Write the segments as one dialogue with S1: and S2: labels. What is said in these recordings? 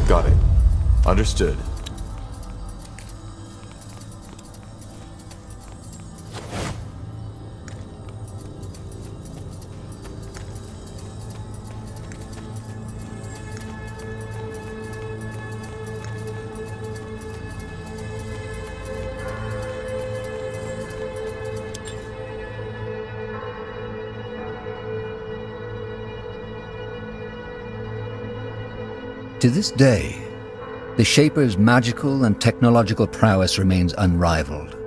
S1: Got it. Understood.
S2: To this day, the Shaper's magical and technological prowess remains unrivaled.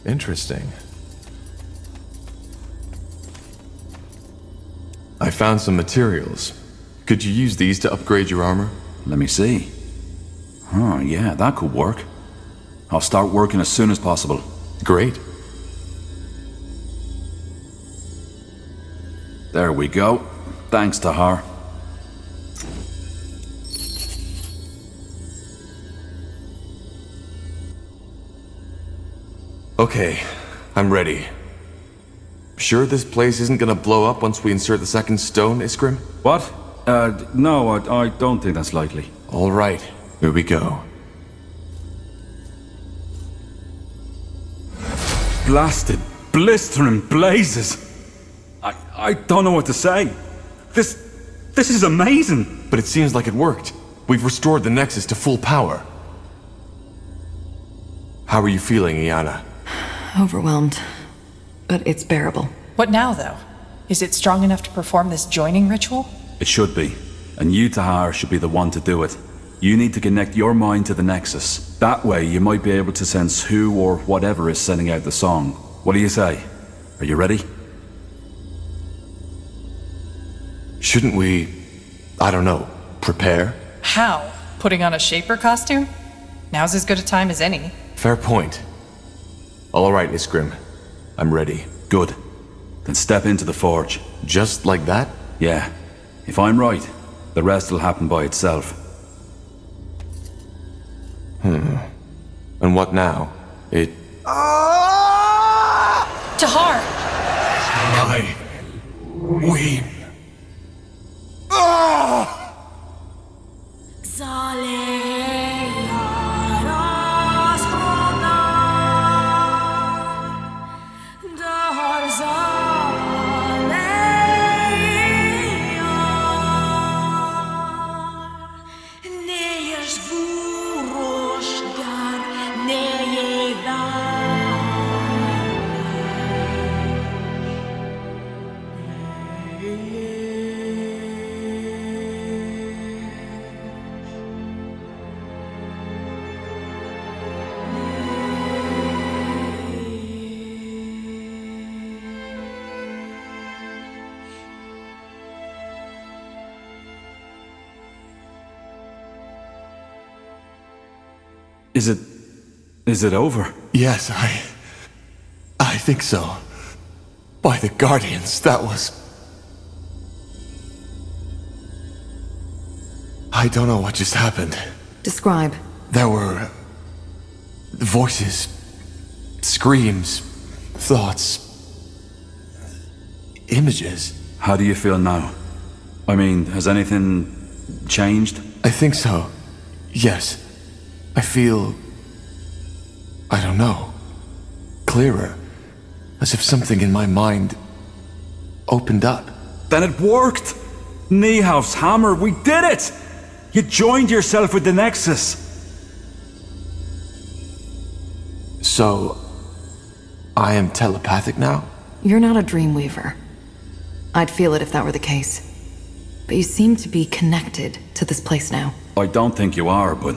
S1: Interesting. I found some materials. Could you use these to upgrade your armor?
S3: Let me see. Oh, yeah, that could work. I'll start working as soon as possible.
S1: Great.
S3: There we go. Thanks to her.
S1: Okay, I'm ready. Sure this place isn't gonna blow up once we insert the second stone, Iskrim?
S3: What? No, I don't think that's likely.
S1: All right, here we go.
S3: Blasted, blistering blazes. I don't know what to say. This is amazing.
S1: But it seems like it worked. We've restored the Nexus to full power. How are you feeling, Iana?
S4: Overwhelmed, but it's bearable.
S5: What now, though? Is it strong enough to perform this joining ritual?
S3: It should be. And you, Tahar, should be the one to do it. You need to connect your mind to the Nexus. That way, you might be able to sense who or whatever is sending out the song. What do you say? Are you ready?
S1: Shouldn't we, I don't know, prepare?
S5: How? Putting on a Shaper costume? Now's as good a time as any.
S1: Fair point. All right, Iskrim. I'm ready.
S3: Good. Then step into the forge.
S1: Just like that?
S3: Yeah. If I'm right, the rest will happen by itself.
S1: And what now? It...
S5: Tahar!
S1: I... weep.
S3: Is it over?
S1: Yes, I think so. By the Guardians, that was... I don't know what just happened.
S4: Describe.
S1: There were... voices, screams, thoughts, images.
S3: How do you feel now? I mean, has anything changed?
S1: I think so. Yes. I feel... I don't know. Clearer. As if something in my mind opened up.
S3: Then it worked! Niehauf's hammer, we did it! You joined yourself with the Nexus.
S1: So, I am telepathic now?
S4: You're not a dreamweaver. I'd feel it if that were the case. But you seem to be connected to this place now.
S3: I don't think you are, but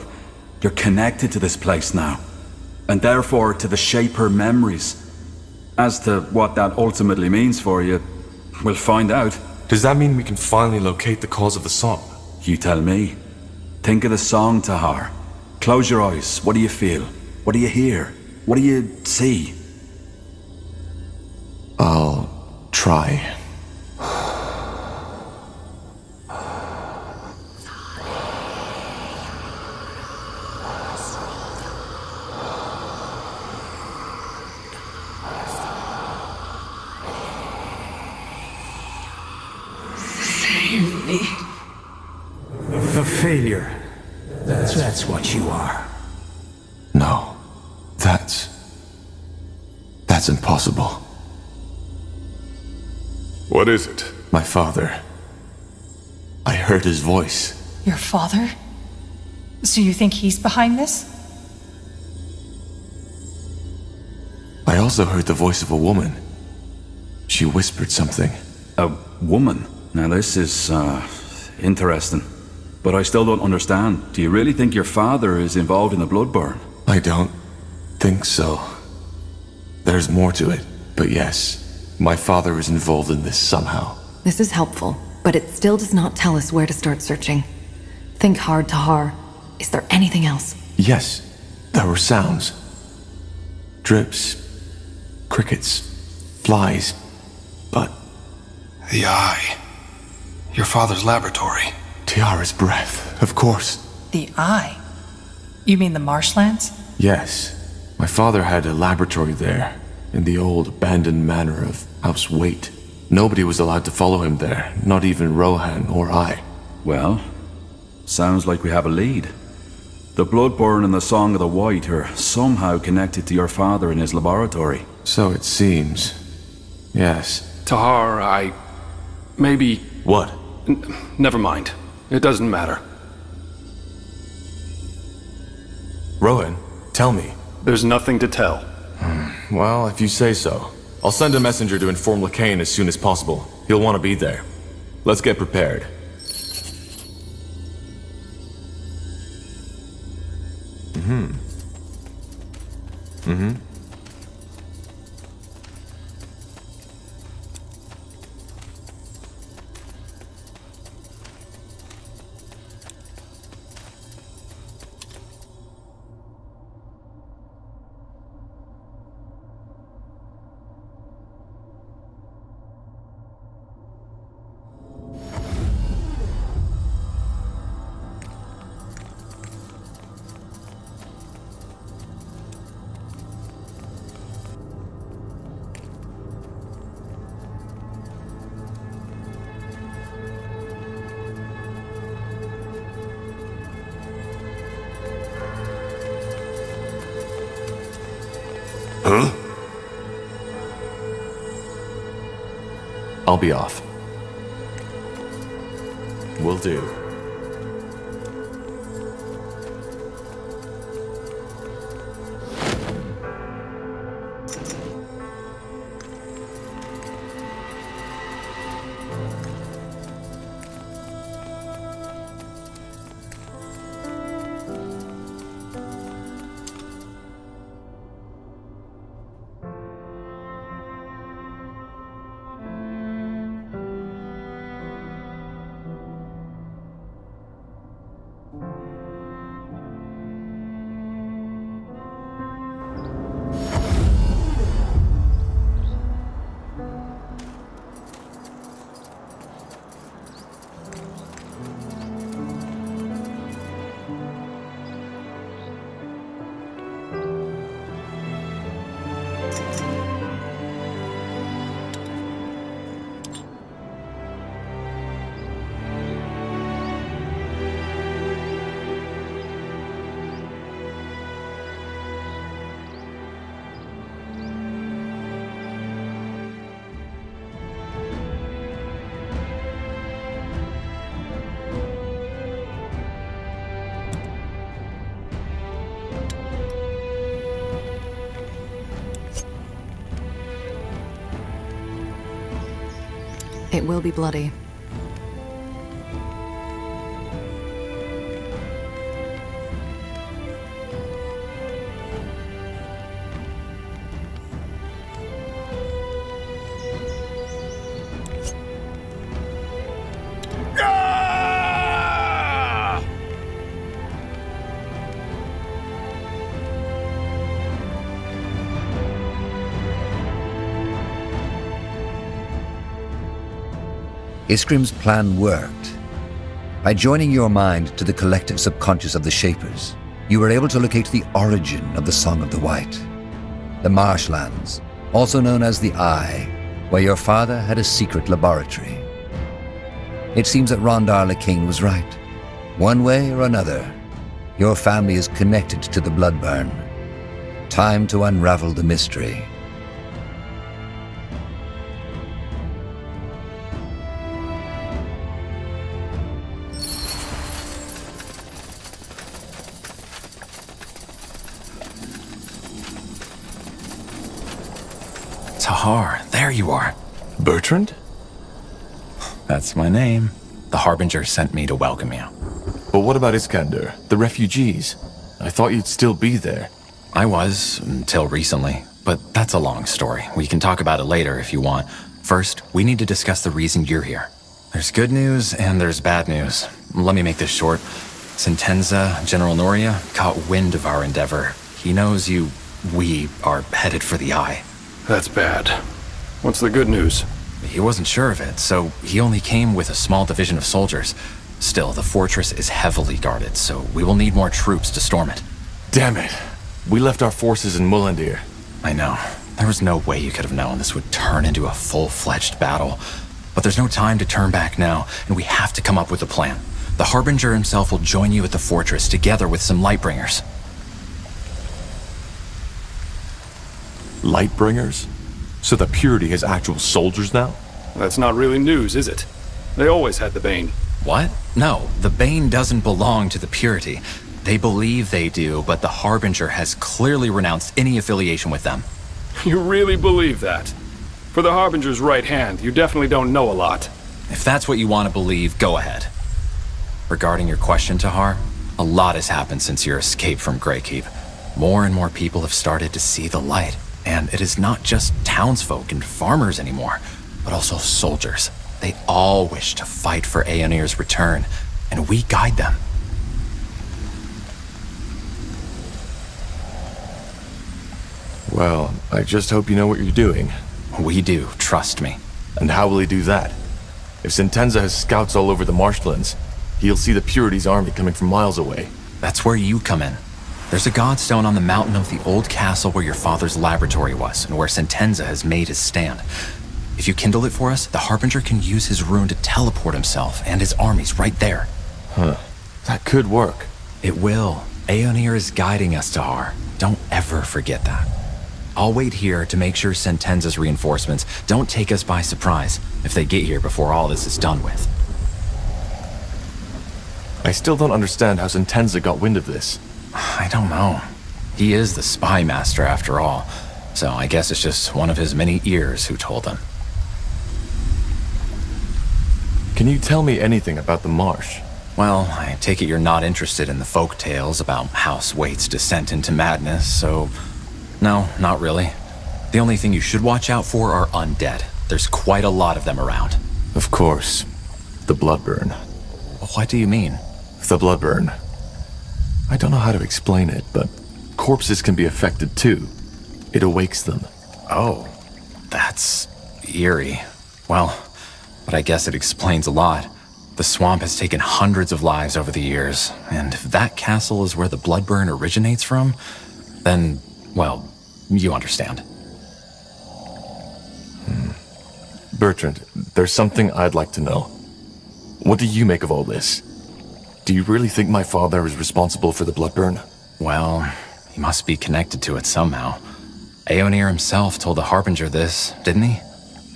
S3: you're connected to this place now. And therefore to the Shaper memories. As to what that ultimately means for you, we'll find out.
S1: Does that mean we can finally locate the cause of the song?
S3: You tell me. Think of the song, Tahar. Close your eyes. What do you feel? What do you hear? What do you see?
S1: I'll try.
S6: A failure. That's what you are.
S1: No. That's impossible.
S7: What is it?
S1: My father. I heard his voice.
S5: Your father? So you think he's behind this?
S1: I also heard the voice of a woman. She whispered something.
S3: A woman? Now this is, interesting. But I still don't understand. Do you really think your father is involved in the Bloodburn?
S1: I don't think so. There's more to it, but yes, my father is involved in this somehow.
S4: This is helpful, but it still does not tell us where to start searching. Think hard, Tahar. Is there anything else?
S1: Yes, there were sounds. Drips, crickets, flies, but...
S8: The eye. Your father's laboratory.
S1: Tiara's breath, of course.
S5: The eye? You mean the marshlands?
S1: Yes. My father had a laboratory there, in the old abandoned manor of House Waite. Nobody was allowed to follow him there, not even Rohan or I.
S3: Well, sounds like we have a lead. The Bloodburn and the Song of the White are somehow connected to your father in his laboratory.
S1: So it seems. Yes.
S8: Tahar, maybe...
S1: What?
S8: Never mind. It doesn't matter.
S1: Rohan, tell me.
S8: There's nothing to tell.
S1: Well, if you say so. I'll send a messenger to inform Leckain as soon as possible. He'll want to be there. Let's get prepared.
S7: Huh?
S1: I'll be off. Will do.
S4: It will be bloody.
S2: Iskrim's plan worked. By joining your mind to the collective subconscious of the Shapers, you were able to locate the origin of the Song of the White. The marshlands, also known as the Eye, where your father had a secret laboratory. It seems that Rondarom Lecainon was right. One way or another, your family is connected to the Bloodburn. Time to unravel the mystery.
S9: Tahar, there you are.
S1: Bertrand?
S9: That's my name. The Harbinger sent me to welcome you.
S1: But what about Iskander, the refugees? I thought you'd still be there.
S9: I was, until recently. But that's a long story. We can talk about it later if you want. First, we need to discuss the reason you're here. There's good news and there's bad news. Let me make this short. Sentenza, General Noria, caught wind of our endeavor. He knows we are headed for the Eye.
S8: That's bad. What's the good news?
S9: He wasn't sure of it, so he only came with a small division of soldiers. Still, the fortress is heavily guarded, so we will need more troops to storm it.
S1: Damn it. We left our forces in Mullandir.
S9: I know. There was no way you could have known this would turn into a full-fledged battle. But there's no time to turn back now, and we have to come up with a plan. The Harbinger himself will join you at the fortress, together with some Lightbringers.
S1: Lightbringers? So the Purity has actual soldiers now?
S8: That's not really news, is it? They always had the Bane.
S9: What? No, the Bane doesn't belong to the Purity. They believe they do, but the Harbinger has clearly renounced any affiliation with them.
S8: You really believe that? For the Harbinger's right hand, you definitely don't know a lot.
S9: If that's what you want to believe, go ahead. Regarding your question, Tahar, a lot has happened since your escape from Greykeep. More and more people have started to see the light. And it is not just townsfolk and farmers anymore, but also soldiers. They all wish to fight for Aeonir's return, and we guide them.
S1: Well, I just hope you know what you're doing.
S9: We do, trust me.
S1: And how will he do that? If Sentenza has scouts all over the marshlands, he'll see the Purity's army coming from miles away.
S9: That's where you come in. There's a godstone on the mountain of the old castle where your father's laboratory was, and where Sentenza has made his stand. If you kindle it for us, the Harbinger can use his rune to teleport himself and his armies right there.
S1: Huh. That could work.
S9: It will. Aeonir is guiding us, Tahar. Don't ever forget that. I'll wait here to make sure Sentenza's reinforcements don't take us by surprise if they get here before all this is done with.
S1: I still don't understand how Sentenza got wind of this.
S9: I don't know. He is the spy master after all, so I guess it's just one of his many ears who told him.
S1: Can you tell me anything about the marsh?
S9: Well, I take it you're not interested in the folk tales about House Waite's descent into madness, so... No, not really. The only thing you should watch out for are undead. There's quite a lot of them around.
S1: Of course. The Bloodburn.
S9: What do you mean?
S1: The Bloodburn. I don't know how to explain it, but corpses can be affected too. It awakes them.
S9: Oh, that's eerie. Well, but I guess it explains a lot. The swamp has taken hundreds of lives over the years, and if that castle is where the Bloodburn originates from, then, well, you understand.
S1: Bertrand, there's something I'd like to know. What do you make of all this? Do you really think my father is responsible for the Bloodburn?
S9: Well, he must be connected to it somehow. Aeonir himself told the Harbinger this, didn't he?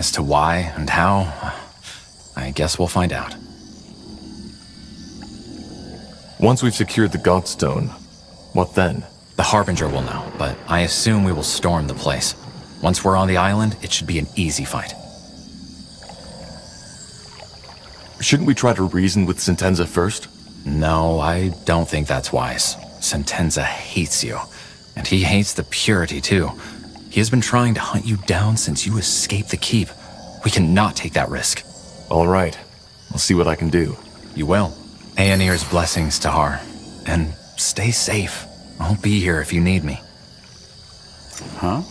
S9: As to why and how, I guess we'll find out.
S1: Once we've secured the Godstone, what then?
S9: The Harbinger will know, but I assume we will storm the place. Once we're on the island, it should be an easy fight.
S1: Shouldn't we try to reason with Sentenza first?
S9: No, I don't think that's wise. Sentenza hates you. And he hates the purity, too. He has been trying to hunt you down since you escaped the keep. We cannot take that risk.
S1: All right. I'll see what I can do.
S9: You will. Aenir's blessings, Tahar. And stay safe. I'll be here if you need me.
S3: Huh?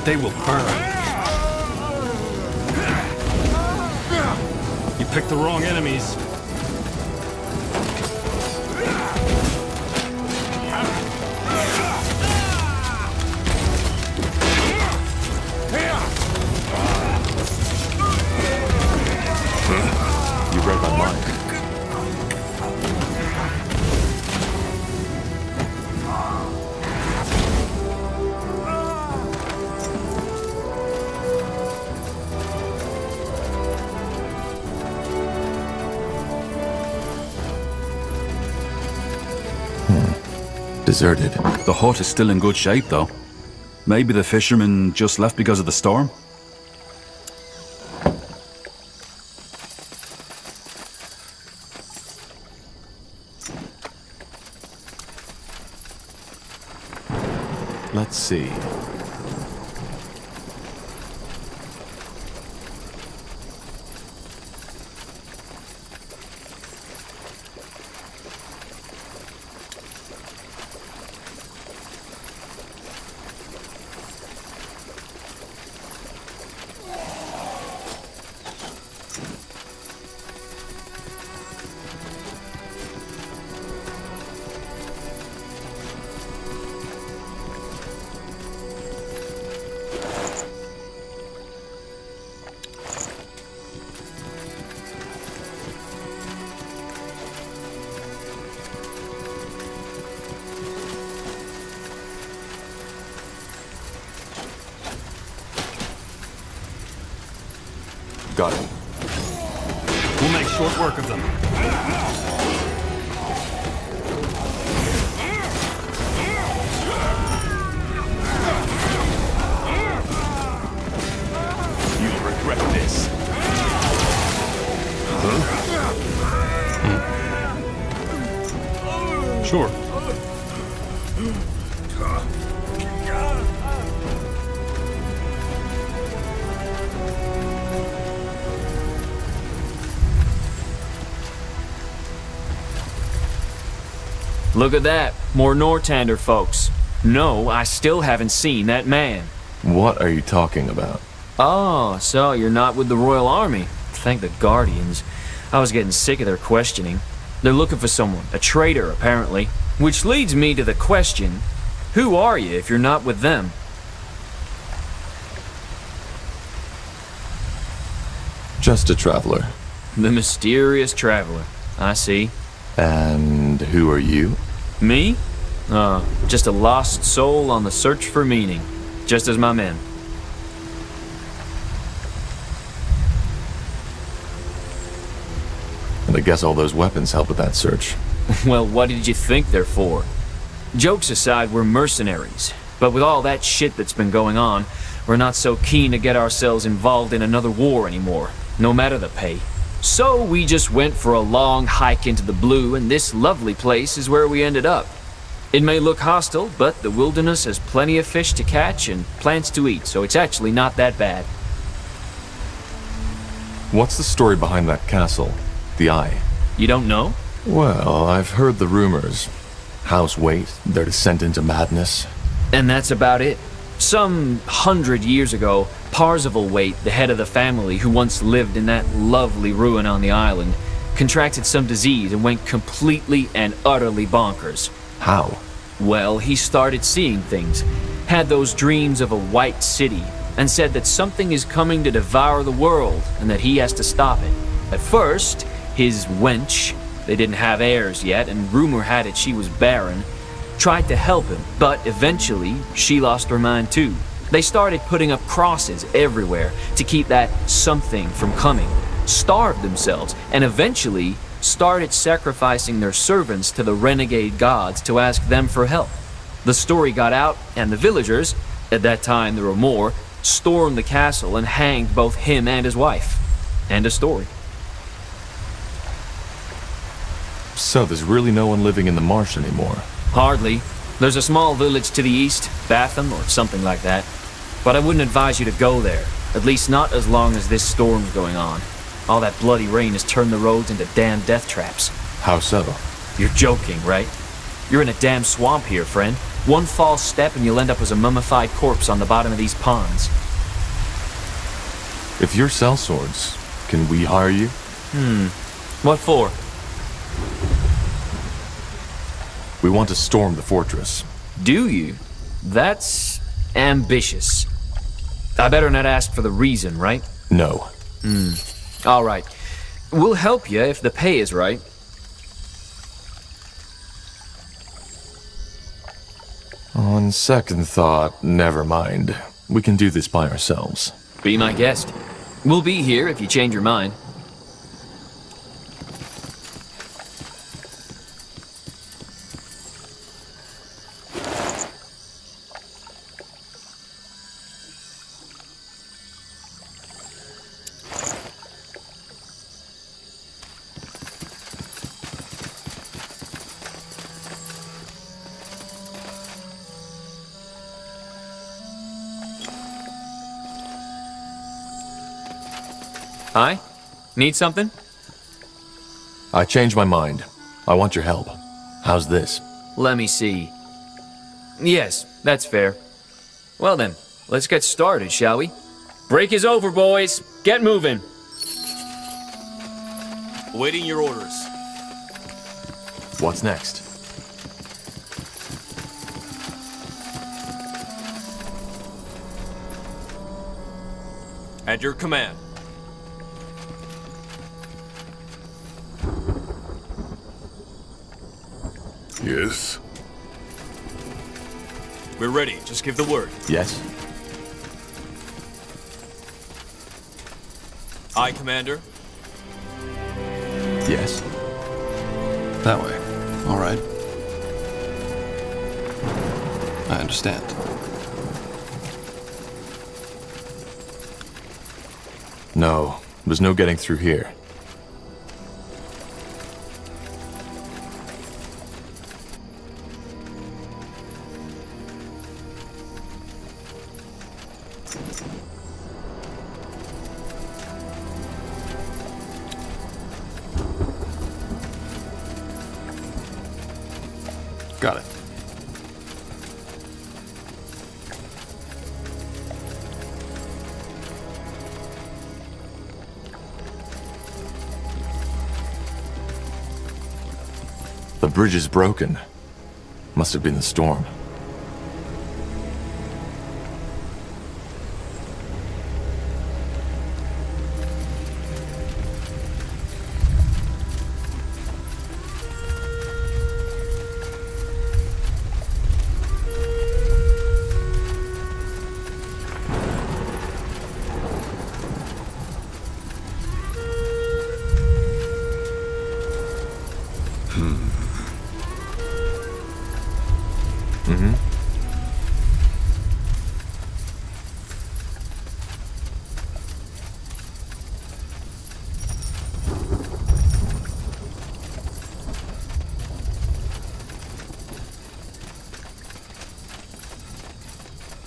S10: They will burn. You picked the wrong enemies.
S1: You read my mind. Deserted.
S3: The hut is still in good shape, though. Maybe the fishermen just left because of the storm?
S1: Let's see. Got it.
S10: We'll make short work of them. You'll regret this. Huh? Sure.
S11: Look at that. More Nortander folks. No, I still haven't seen that man.
S1: What are you talking about?
S11: Oh, so you're not with the Royal Army. Thank the Guardians. I was getting sick of their questioning. They're looking for someone. A traitor, apparently. Which leads me to the question, who are you if you're not with them?
S1: Just a traveler.
S11: The mysterious traveler. I see.
S1: And who are you?
S11: Me? Just a lost soul on the search for meaning. Just as my men.
S1: And I guess all those weapons help with that search.
S11: Well, what did you think they're for? Jokes aside, we're mercenaries. But with all that shit that's been going on, we're not so keen to get ourselves involved in another war anymore, no matter the pay. So we just went for a long hike into the blue, and this lovely place is where we ended up. It may look hostile, but the wilderness has plenty of fish to catch and plants to eat, so it's actually not that bad.
S1: What's the story behind that castle? The Eye?
S11: You don't know?
S1: Well, I've heard the rumors. House Waite, their descent into madness.
S11: And that's about it. Some 100 years ago, Parzival Waite, the head of the family who once lived in that lovely ruin on the island, contracted some disease and went completely and utterly bonkers.
S1: How?
S11: Well, he started seeing things, had those dreams of a white city, and said that something is coming to devour the world and that he has to stop it. At first, his wench, they didn't have heirs yet, and rumor had it she was barren, tried to help him, but eventually she lost her mind too. They started putting up crosses everywhere to keep that something from coming, starved themselves, and eventually started sacrificing their servants to the renegade gods to ask them for help. The story got out, and the villagers, at that time there were more, stormed the castle and hanged both him and his wife. End of story.
S1: So there's really no one living in the marsh anymore?
S11: Hardly. There's a small village to the east, Batham or something like that. But I wouldn't advise you to go there, at least not as long as this storm's going on. All that bloody rain has turned the roads into damn death traps.
S1: How so?
S11: You're joking, right? You're in a damn swamp here, friend. One false step and you'll end up as a mummified corpse on the bottom of these ponds.
S1: If you sell swords, can we hire you?
S11: What for?
S1: We want to storm the fortress.
S11: Do you? That's ambitious. I better not ask for the reason, right?
S1: No.
S11: All right. We'll help you if the pay is right.
S1: On second thought, never mind. We can do this by ourselves.
S11: Be my guest. We'll be here if you change your mind. Hi? Need something?
S1: I changed my mind. I want your help. How's this?
S11: Let me see. Yes, that's fair. Well then, let's get started, shall we? Break is over, boys. Get moving.
S10: Awaiting your orders.
S1: What's next?
S10: At your command.
S7: Yes?
S10: We're ready. Just give the word.
S1: Yes?
S10: Aye, Commander.
S1: Yes?
S12: That way. All right. I understand.
S1: No, there's no getting through here.
S12: Got it.
S1: The bridge is broken. Must have been the storm.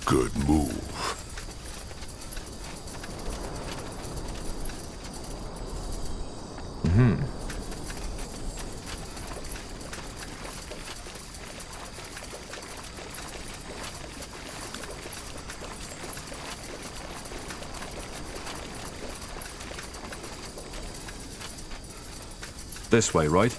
S7: Good move.
S3: This way, right?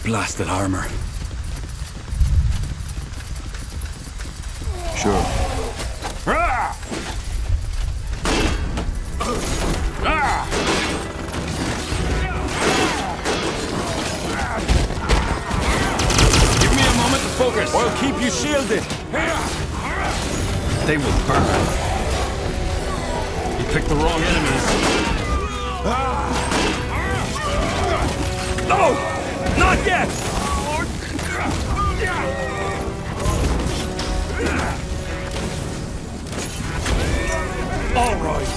S3: Blasted armor.
S12: Sure.
S3: Give me a moment to focus. I'll keep you shielded.
S12: They will burn.
S3: You picked the wrong enemies. No! Not yet! All right.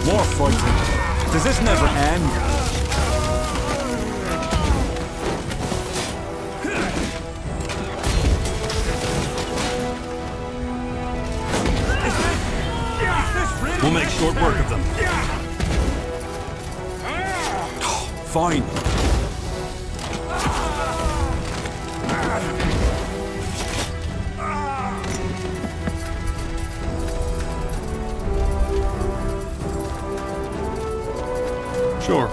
S3: More fighting. Does this never end? We'll make short work of them. Fine.
S12: Sure.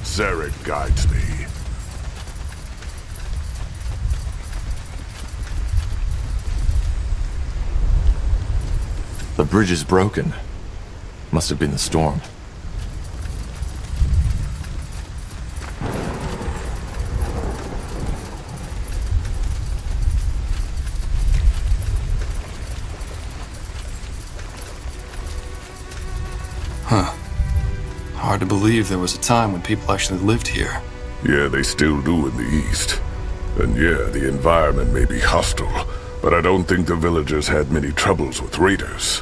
S7: Czarit guides me.
S1: The bridge is broken. Must have been the storm.
S12: Huh. Hard to believe there was a time when people actually lived here.
S7: Yeah, they still do in the East. And yeah, the environment may be hostile, but I don't think the villagers had many troubles with raiders.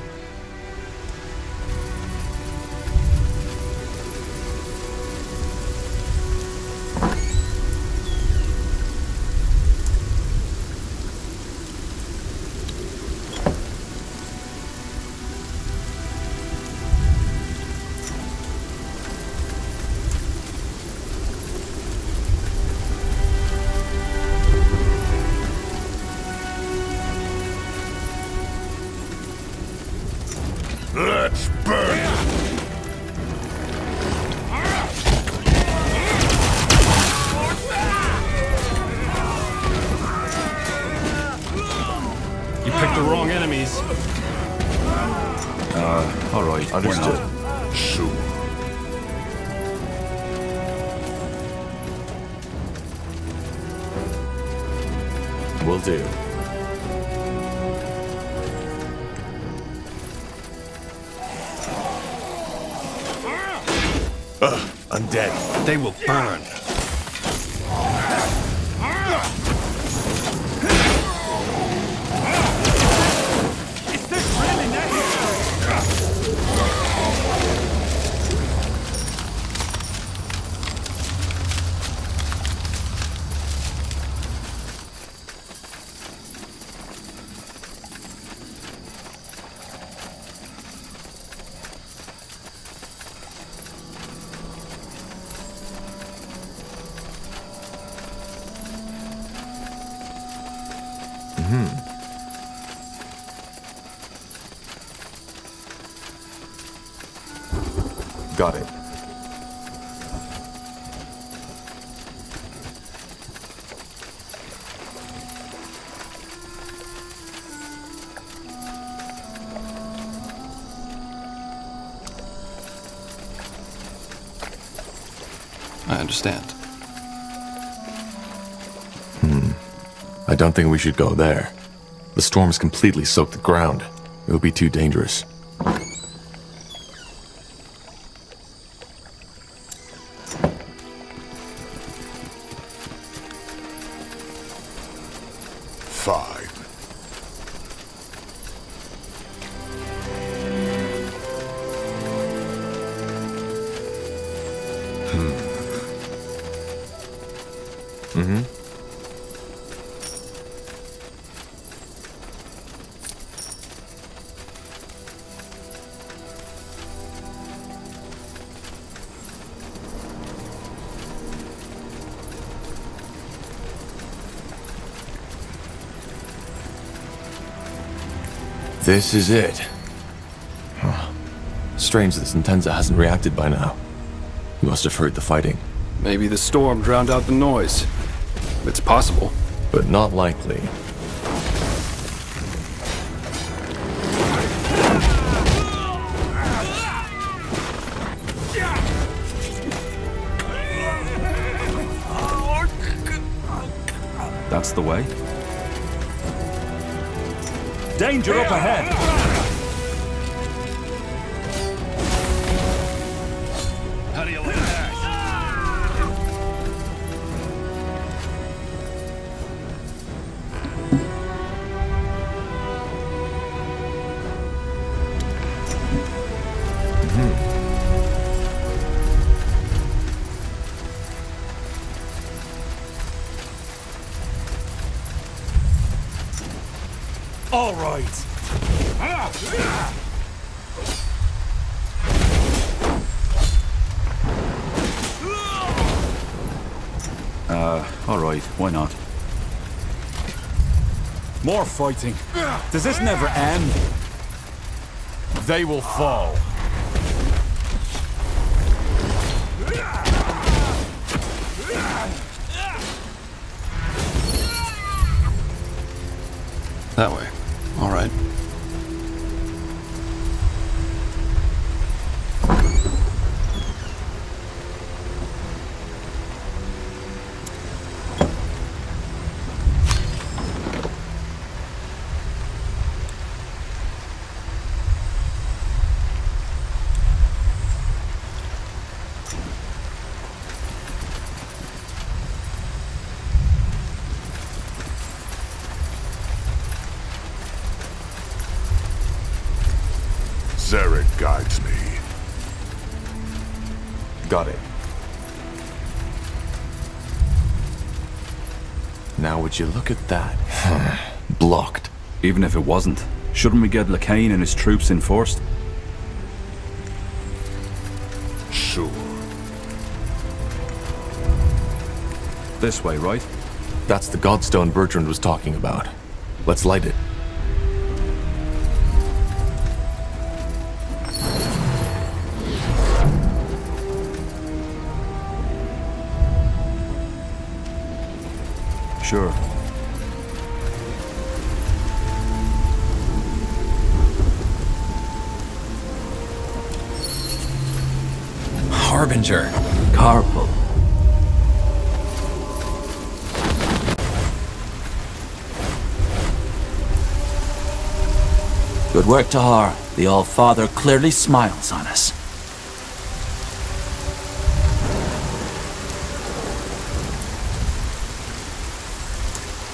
S7: Let's burn!
S8: You picked the wrong enemies.
S1: Alright, understood.
S7: Soon.
S1: Will do.
S12: Undead. They will burn.
S6: Is this really necessary?
S1: Got it.
S12: I understand.
S1: I don't think we should go there. The storm's completely soaked the ground. It'll be too dangerous.
S7: Fine.
S1: This is it. Huh. Strange that Sentenza hasn't reacted by now. He must have heard the fighting.
S8: Maybe the storm drowned out the noise. It's possible.
S1: But not likely.
S3: That's the way?
S6: Danger up ahead!
S12: How do you like that?
S6: All right.
S3: fight. Why not?
S6: More fighting. Does this never end? They will fall.
S12: That way. All right.
S7: Zarek guides me.
S1: Got it. Now would you look at that? Blocked.
S3: Even if it wasn't, shouldn't we get Leckain and his troops enforced?
S7: Sure.
S3: This way, right?
S1: That's the Godstone Bertrand was talking about. Let's light it.
S3: Sure.
S9: Harbinger.
S11: Carpal. Good work, Tahar. The All-Father clearly smiles on us.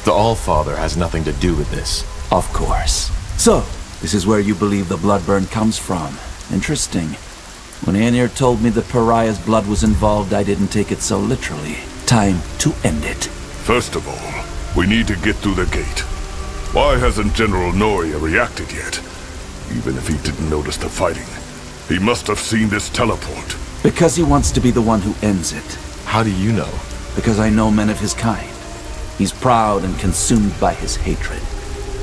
S1: The All-Father has nothing to do with this.
S11: Of course. So, this is where you believe the bloodburn comes from. Interesting. When Aenir told me the pariah's blood was involved, I didn't take it so literally. Time to end it.
S7: First of all, we need to get through the gate. Why hasn't General Noria reacted yet? Even if he didn't notice the fighting, he must have seen this teleport.
S11: Because he wants to be the one who ends it.
S1: How do you know?
S11: Because I know men of his kind. He's proud and consumed by his hatred.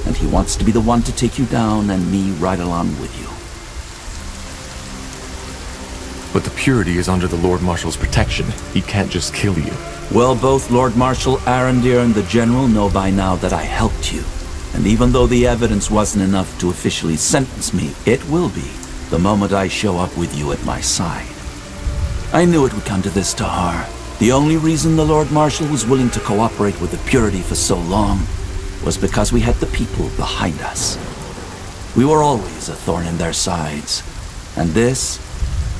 S11: And he wants to be the one to take you down and me right along with you.
S1: But the Purity is under the Lord Marshal's protection. He can't just kill you.
S11: Well, both Lord Marshal Arendir and the General know by now that I helped you. And even though the evidence wasn't enough to officially sentence me, it will be the moment I show up with you at my side. I knew it would come to this, Tahar. The only reason the Lord Marshal was willing to cooperate with the Purity for so long was because we had the people behind us. We were always a thorn in their sides. And this,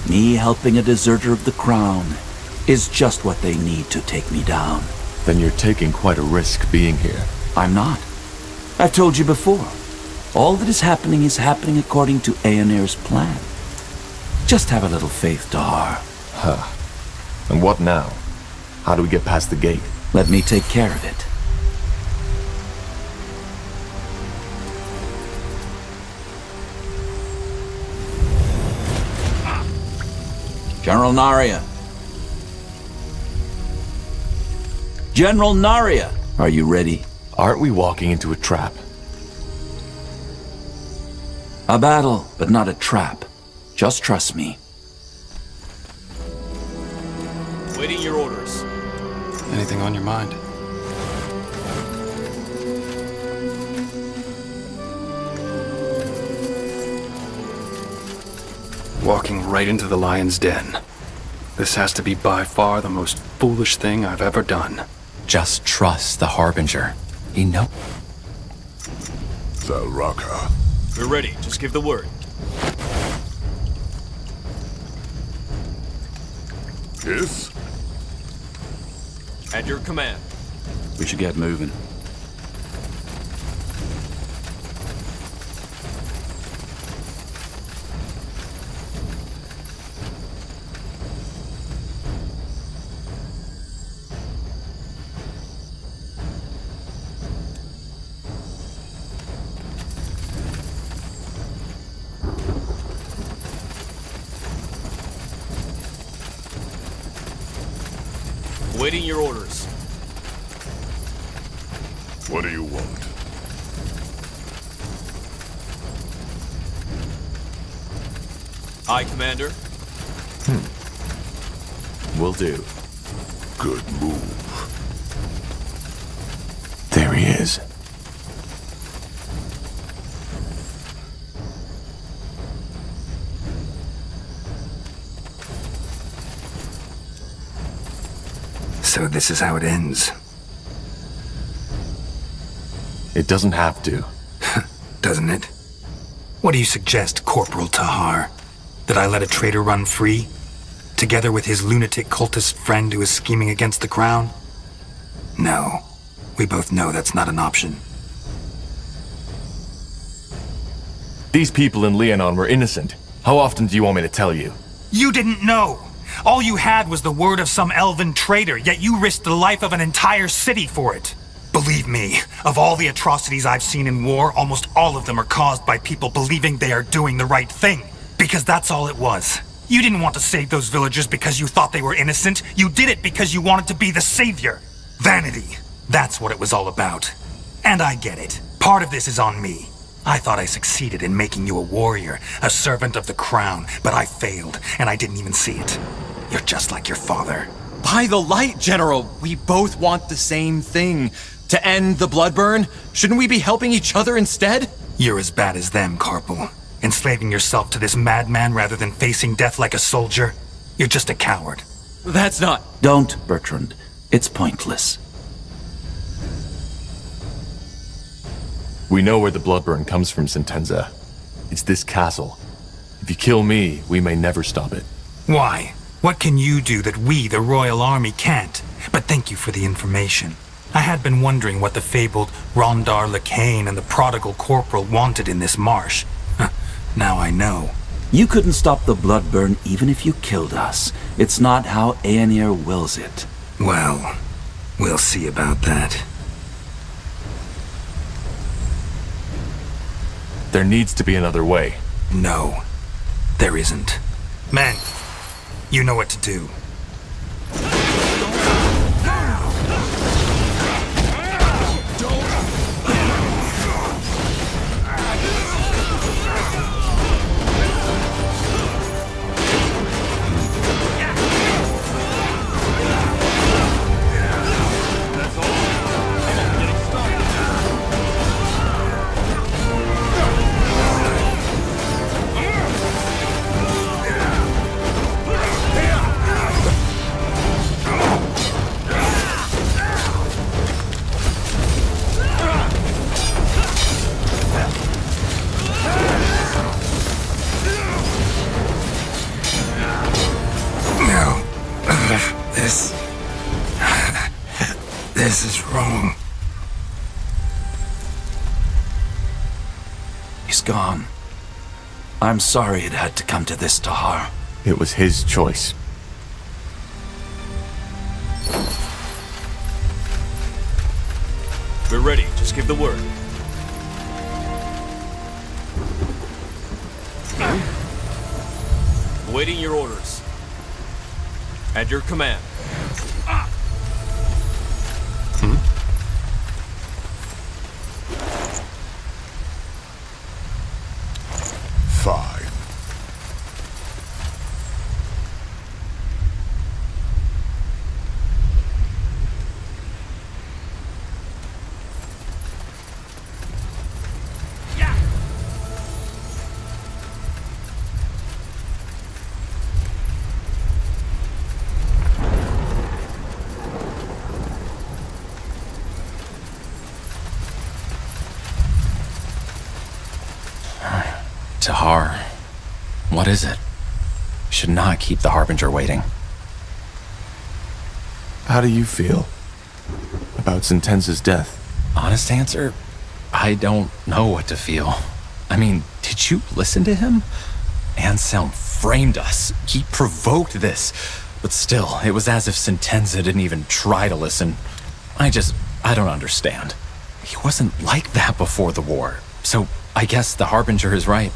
S11: me helping a deserter of the crown, is just what they need to take me down.
S1: Then you're taking quite a risk being here.
S11: I'm not. I've told you before. All that is happening according to Aenir's plan. Just have a little faith, Tahar.
S1: Huh. And what now? How do we get past the gate?
S11: Let me take care of it. General Naria. General Naria! Are you ready?
S1: Aren't we walking into a trap?
S11: A battle, but not a trap. Just trust me.
S10: Waiting your orders.
S12: Anything on your mind? Walking right into the lion's den. This has to be by far the most foolish thing I've ever done.
S9: Just trust the Harbinger. He knows.
S7: Zalraka.
S10: We're ready. Just give the word.
S7: Yes?
S10: At your command.
S3: We should get moving.
S10: Waiting your orders.
S7: What do you want?
S10: Aye, Commander.
S1: Will do.
S7: Good move.
S1: There he is.
S13: So this is how it ends.
S1: It doesn't have to.
S13: Doesn't it? What do you suggest, Corporal Tahar? That I let a traitor run free? Together with his lunatic cultist friend who is scheming against the crown? No. We both know that's not an option.
S1: These people in Leonon were innocent. How often do you want me to tell you?
S13: You didn't know! All you had was the word of some elven traitor, yet you risked the life of an entire city for it. Believe me, of all the atrocities I've seen in war, almost all of them are caused by people believing they are doing the right thing. Because that's all it was. You didn't want to save those villagers because you thought they were innocent. You did it because you wanted to be the savior. Vanity. That's what it was all about. And I get it. Part of this is on me. I thought I succeeded in making you a warrior, a servant of the crown, but I failed, and I didn't even see it. You're just like your father.
S9: By the light, General, we both want the same thing. To end the bloodburn? Shouldn't we be helping each other instead?
S13: You're as bad as them, Corporal. Enslaving yourself to this madman rather than facing death like a soldier. You're just a coward.
S9: That's not...
S14: Don't, Bertrand. It's pointless.
S1: We know where the bloodburn comes from, Sentenza. It's this castle. If you kill me, we may never stop it.
S13: Why? What can you do that we, the Royal Army, can't? But thank you for the information. I had been wondering what the fabled Rondarom Lecainon and the prodigal corporal wanted in this marsh. Now I know.
S14: You couldn't stop the bloodburn even if you killed us. It's not how Aenir wills it.
S13: Well, we'll see about that.
S1: There needs to be another way.
S13: No, there isn't. Men, you know what to do. This is wrong.
S14: He's gone. I'm sorry it had to come to this, Tahar.
S1: It was his choice.
S10: We're ready. Just give the word. Awaiting your orders. At your command.
S7: Fine.
S9: Tahar, what is it? We should not keep the Harbinger waiting.
S1: How do you feel about Sentenza's death?
S9: Honest answer, I don't know what to feel. I mean, did you listen to him? Anselm framed us. He provoked this. But still, it was as if Sentenza didn't even try to listen. I don't understand. He wasn't like that before the war. So I guess the Harbinger is right.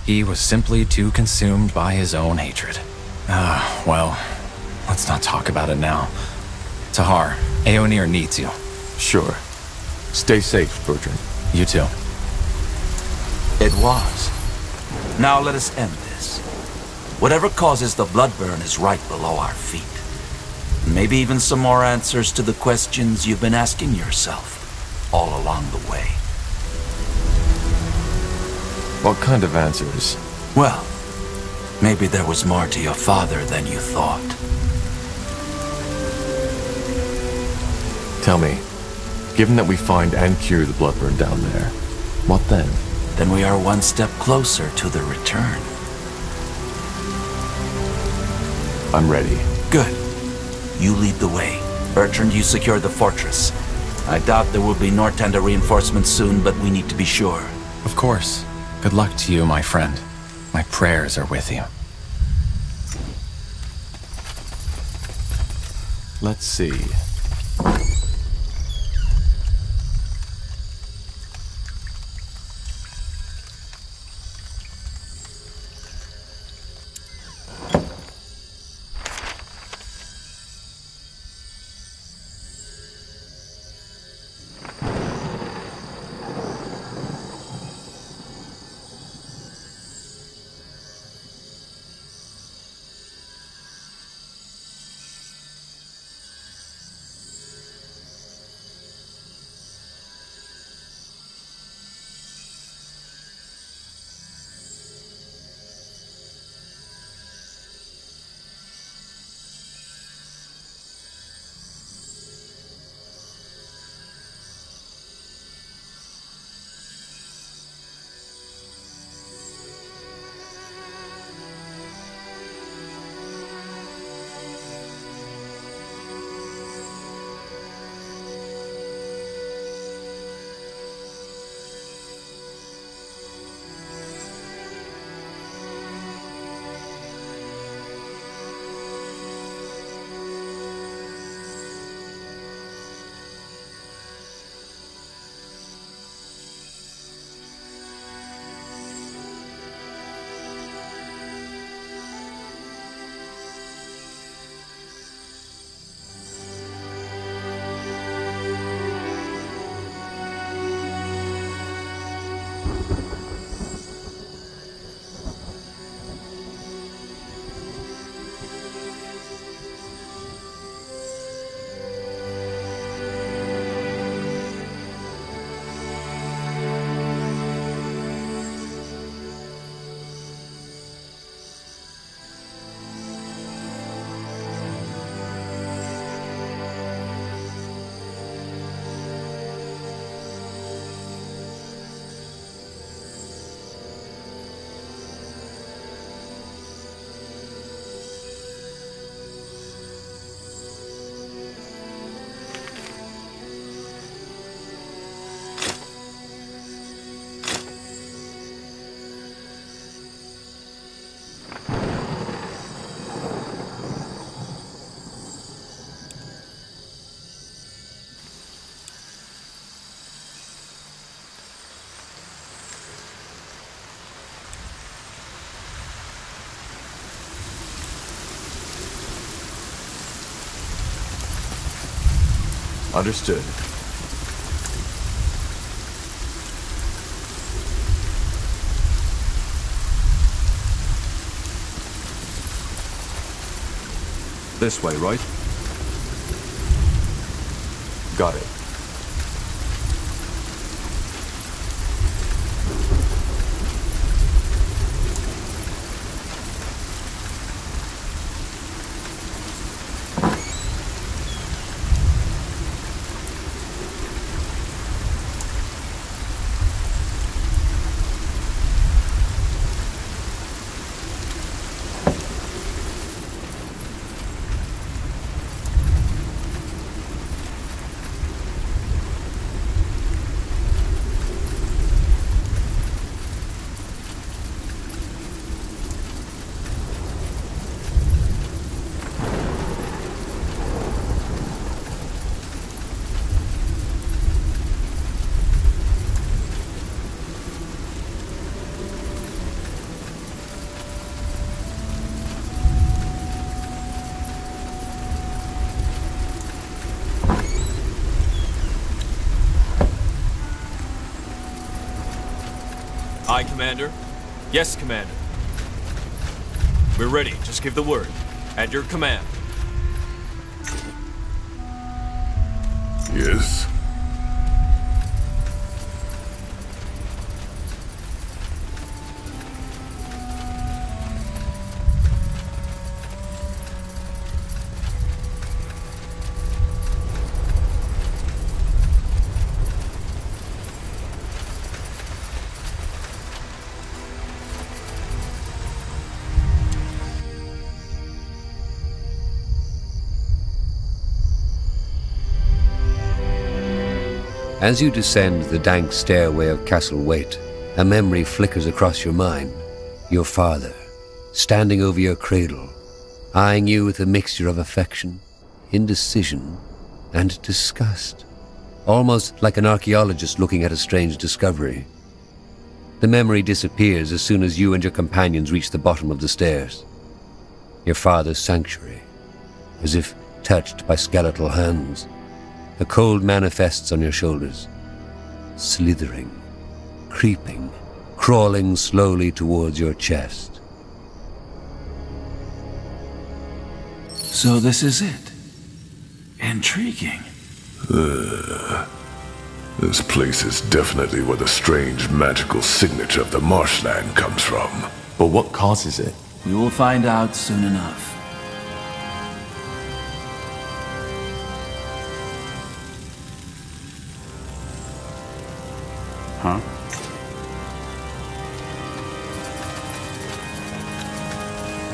S9: He was simply too consumed by his own hatred. Well, let's not talk about it now. Tahar, Aenir needs you.
S1: Sure. Stay safe, Bertrand.
S9: You too.
S14: It was. Now let us end this. Whatever causes the blood burn is right below our feet. Maybe even some more answers to the questions you've been asking yourself all along the way.
S1: What kind of answers?
S14: Well, maybe there was more to your father than you thought.
S1: Tell me, given that we find and cure the bloodburn down there, what then?
S14: Then we are one step closer to the return.
S1: I'm ready.
S14: Good. You lead the way. Bertrand, you secure the fortress. I doubt there will be Northander reinforcements soon, but we need to be sure.
S9: Of course. Good luck to you, my friend. My prayers are with you.
S1: Let's see. Understood.
S6: This way, right?
S1: Got it.
S10: Commander. Yes, Commander. We're ready. Just give the word. At your command.
S7: Yes?
S2: As you descend the dank stairway of Castle Waite, a memory flickers across your mind. Your father, standing over your cradle, eyeing you with a mixture of affection, indecision, and disgust. Almost like an archaeologist looking at a strange discovery. The memory disappears as soon as you and your companions reach the bottom of the stairs. Your father's sanctuary, as if touched by skeletal hands. A cold manifests on your shoulders, slithering, creeping, crawling slowly towards your chest.
S14: So this is it. Intriguing.
S7: This place is definitely where the strange magical signature of the marshland comes from.
S1: But what causes it?
S14: We will find out soon enough.
S3: Huh?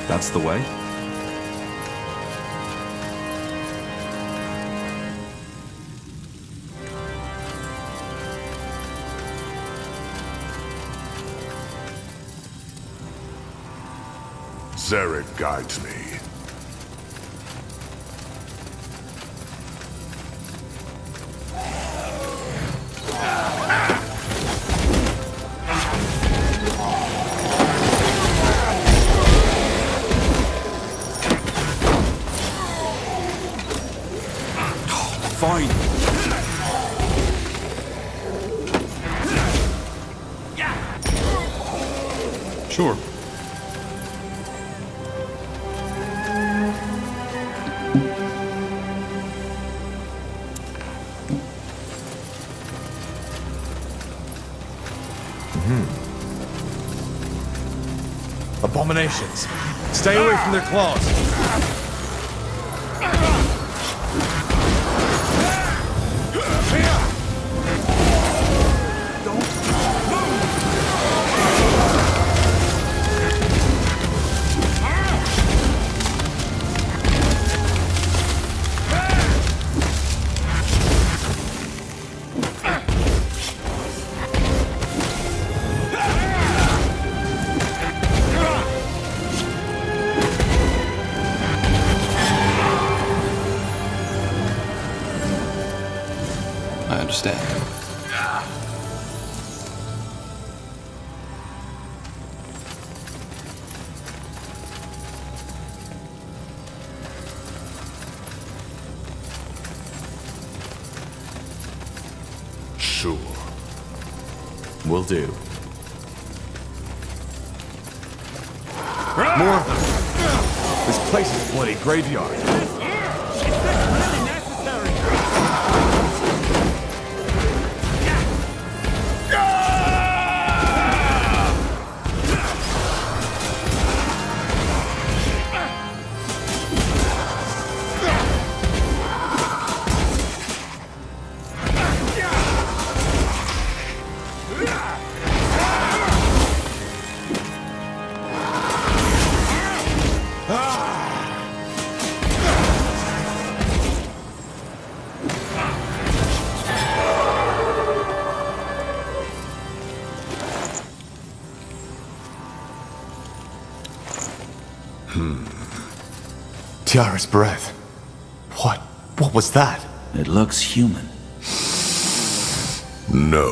S3: That's the way?
S7: Zared guides me.
S3: Fine. Sure.
S15: Abominations. Stay away from their claws.
S12: I understand.
S7: Sure.
S1: Will do.
S15: More of them. This place is a bloody graveyard.
S1: Tiara's breath. What was that?
S14: It looks human.
S7: No,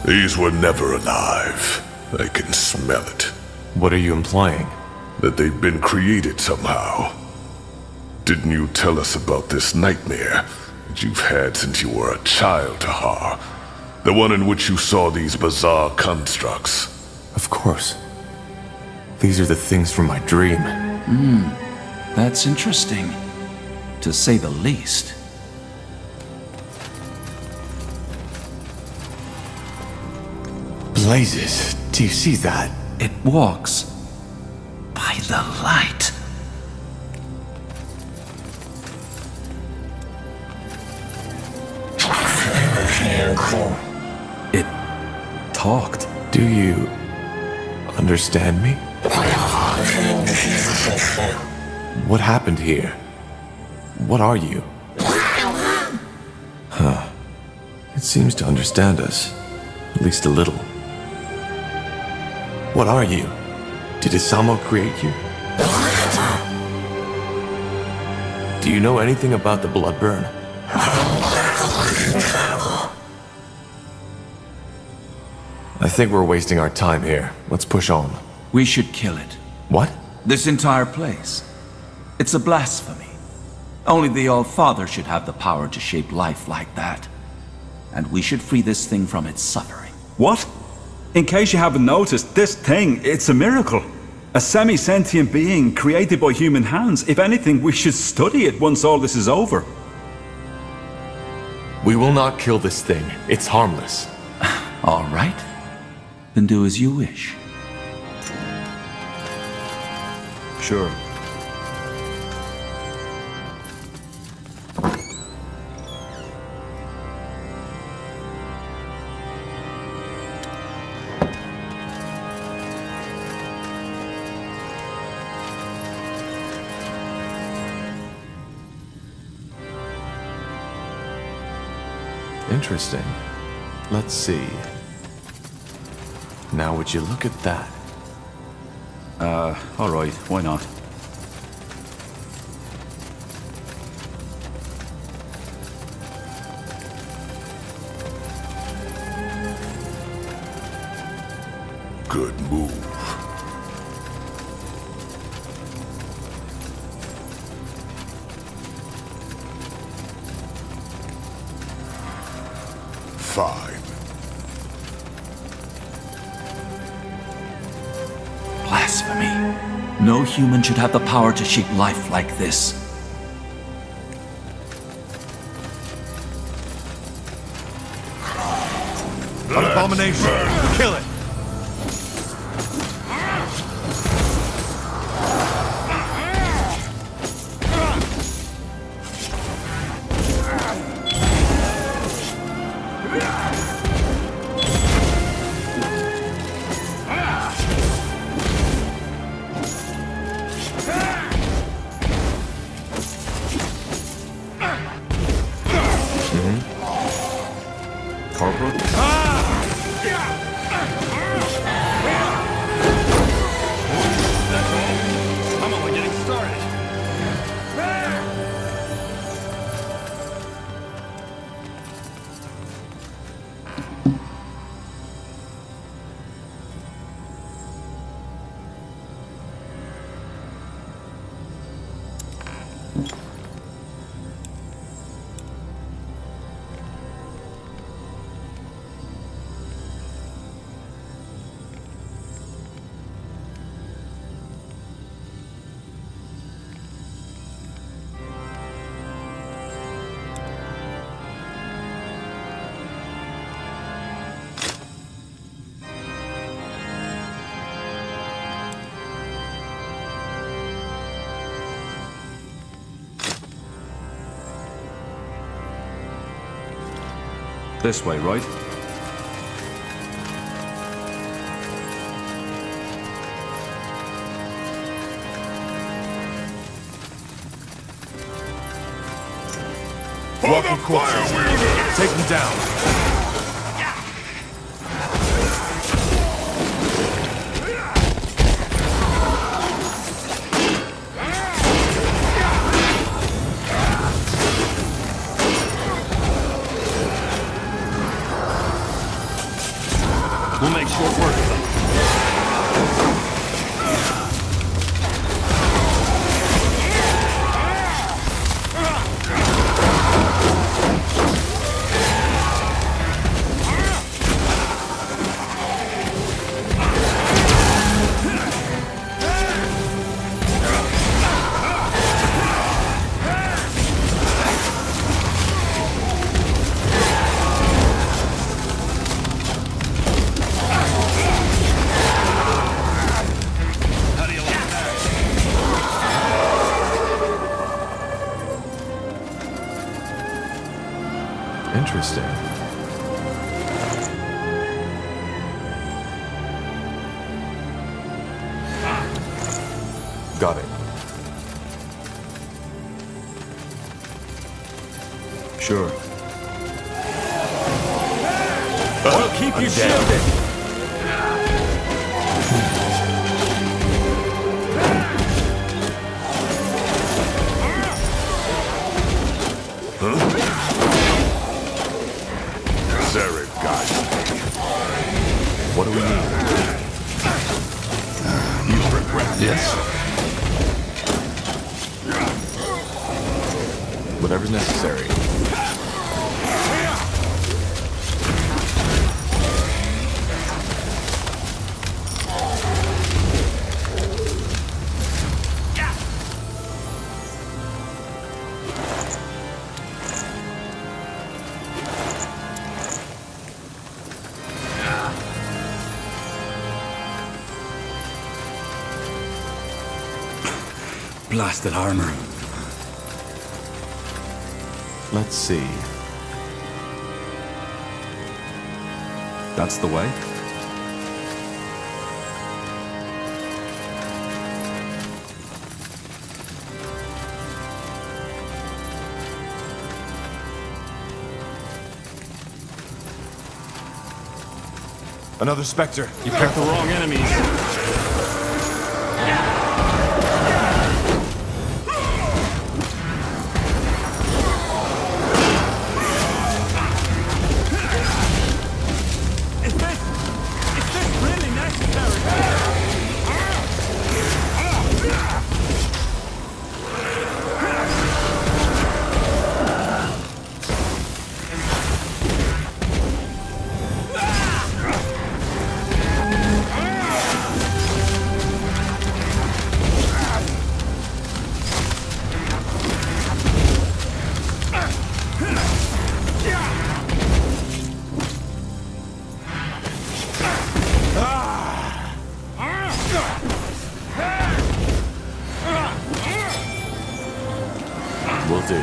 S7: these were never alive. I can smell it.
S1: What are you implying?
S7: That they've been created somehow. Didn't you tell us about this nightmare that you've had since you were a child, Tahar? The one in which you saw these bizarre constructs.
S1: Of course. These are the things from my dream.
S14: That's interesting, to say the least.
S1: Blazes, do you see that?
S14: It walks by the light. It talked.
S1: Do you understand me? What happened here? What are you? Huh. It seems to understand us. At least a little. What are you? Did Isamo create you? Do you know anything about the Bloodburn? I think we're wasting our time here. Let's push on.
S14: We should kill it.
S1: What?
S14: This entire place. It's a blasphemy. Only the All-Father should have the power to shape life like that. And we should free this thing from its suffering.
S3: What? In case you haven't noticed, this thing, it's a miracle. A semi-sentient being created by human hands. If anything, we should study it once all this is over.
S1: We will not kill this thing. It's harmless.
S14: All right. Then do as you wish.
S3: Sure.
S1: Interesting. Let's see. Now would you look at that?
S3: Alright, why not?
S7: Good move. Fine.
S14: Blasphemy. No human should have the power to shape life like this.
S15: An abomination! Kill it!
S3: This way, right?
S15: Walking corpses. Take them down.
S10: We'll make short work of them.
S1: Interesting. Got it.
S3: Sure.
S6: We'll keep you shielded.
S7: Czarit guides me.
S1: What do we need?
S7: You regret this?
S1: Yes. Whatever's necessary.
S3: Blasted armor.
S1: Let's see.
S3: That's the way?
S15: Another Spectre.
S8: You picked the wrong enemies.
S1: Will do.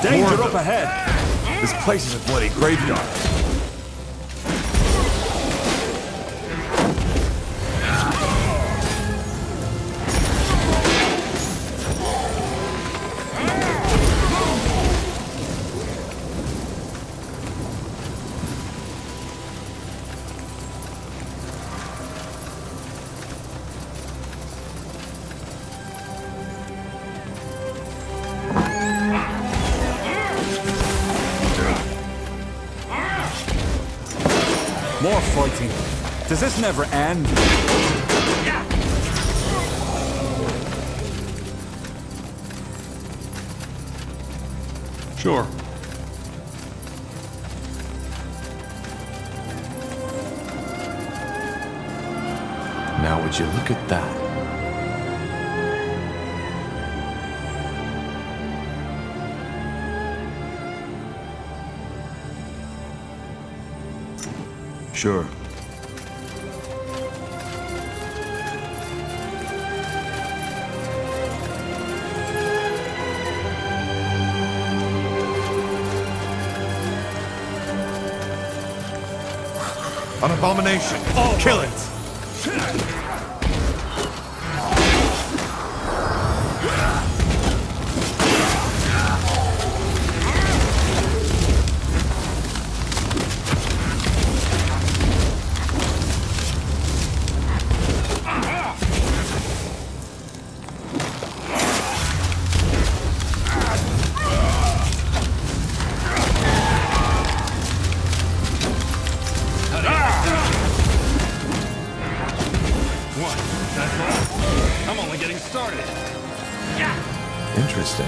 S15: Danger up ahead! This place is a bloody graveyard. More fighting. Does this never end?
S8: Sure.
S1: Now would you look at that?
S3: Sure.
S15: An abomination! Kill it!
S1: Interesting.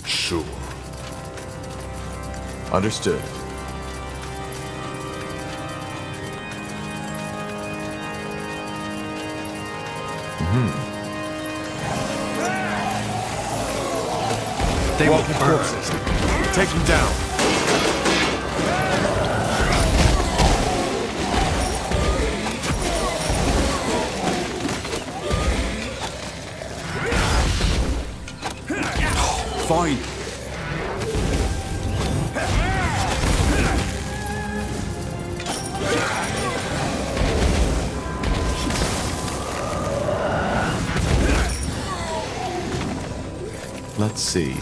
S7: Sure.
S1: Understood.
S15: They walk in corpses. Take them down.
S3: Fine.
S1: Let's see.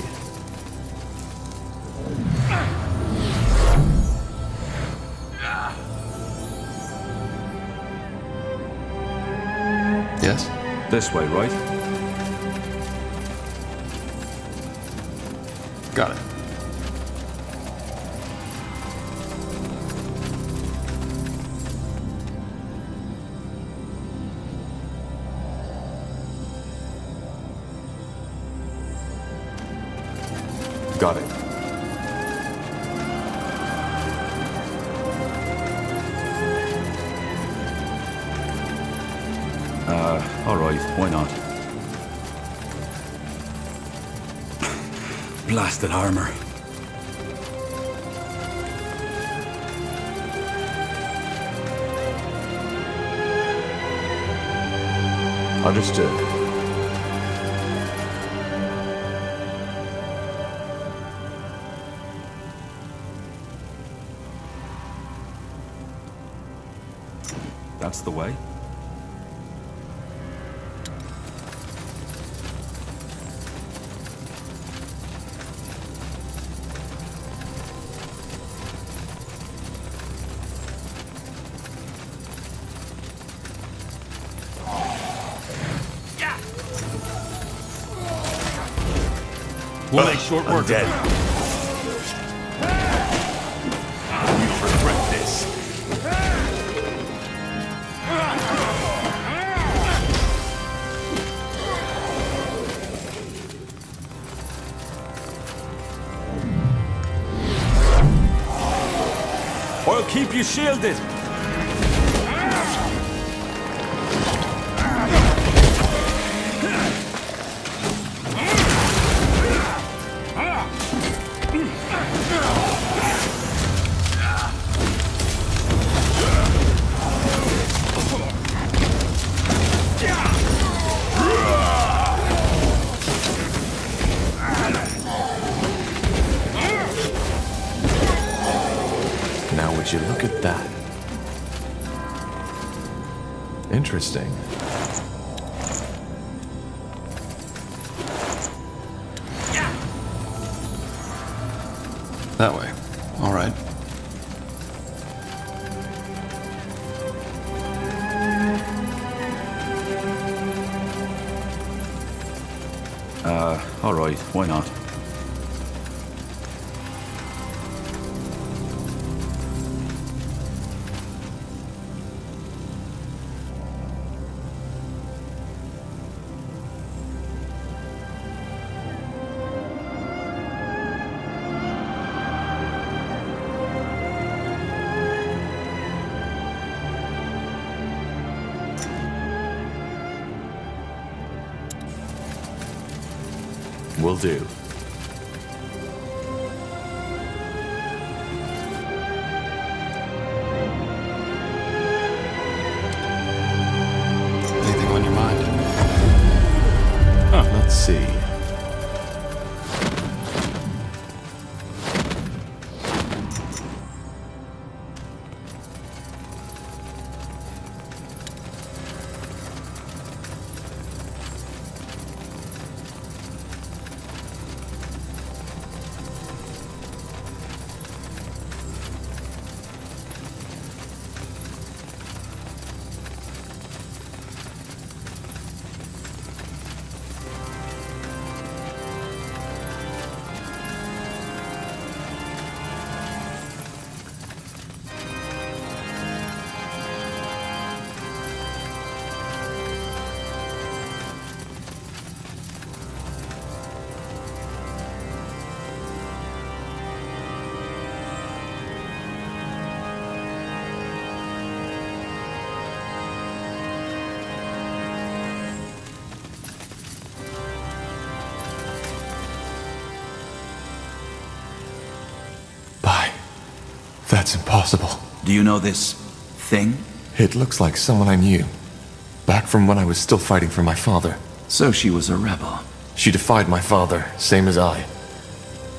S1: Yes?
S3: This way, right?
S1: Got it. Got it.
S3: All right, why not? Blasted armor.
S1: Understood.
S3: That's the way.
S15: We'll make short work. Dead. You'll regret this. I'll keep you shielded.
S1: Would you look at that? Interesting.
S12: That way. All right.
S3: All right. Why not?
S1: Will do.
S12: Anything on your mind?
S1: Let's see. That's impossible.
S14: Do you know this thing?
S1: It looks like someone I knew. Back from when I was still fighting for my father.
S14: So she was a rebel.
S1: She defied my father, same as I.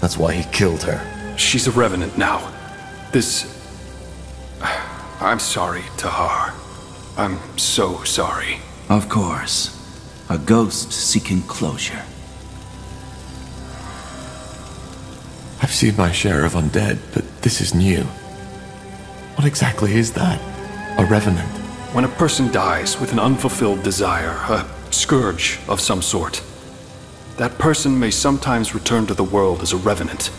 S1: That's why he killed her.
S12: She's a revenant now. I'm sorry, Tahar. I'm so sorry.
S14: Of course. A ghost seeking closure.
S1: I've seen my share of undead, but this is new. What exactly is that? A revenant?
S12: When a person dies with an unfulfilled desire, a scourge of some sort, that person may sometimes return to the world as a revenant,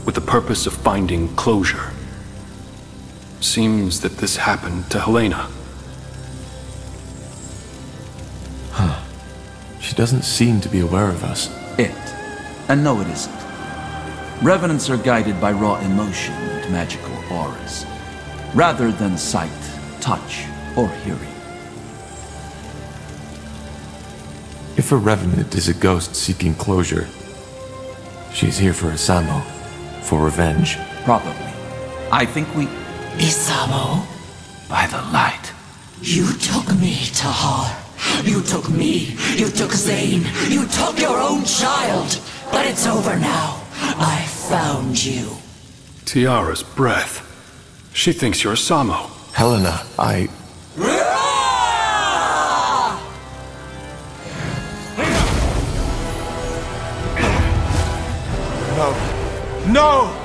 S12: with the purpose of finding closure. Seems that this happened to Helena.
S1: Huh. She doesn't seem to be aware of us.
S14: And no, it isn't. Revenants are guided by raw emotion and magical auras, rather than sight, touch, or hearing.
S1: If a revenant is a ghost seeking closure, she's here for Isamo, for revenge.
S14: Probably. I think we...
S16: Isamo?
S14: By the light.
S16: You took me, Tahar. You took me, you took Zane, you took your own child. But it's over now. I found you.
S12: Tiara's breath. She thinks you're Samo.
S1: Helena,
S15: No! No!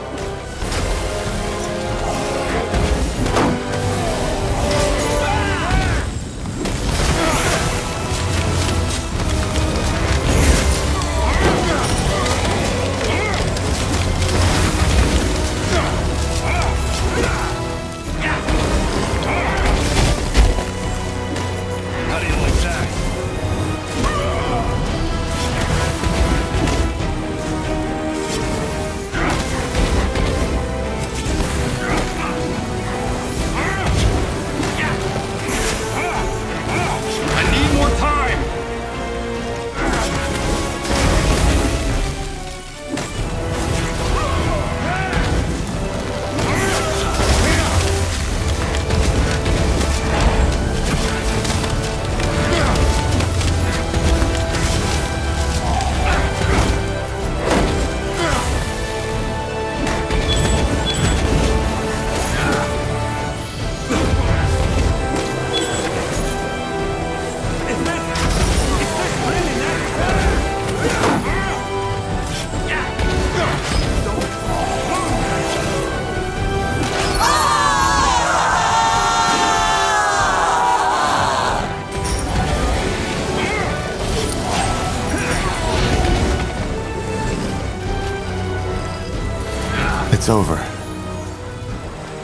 S1: It's over.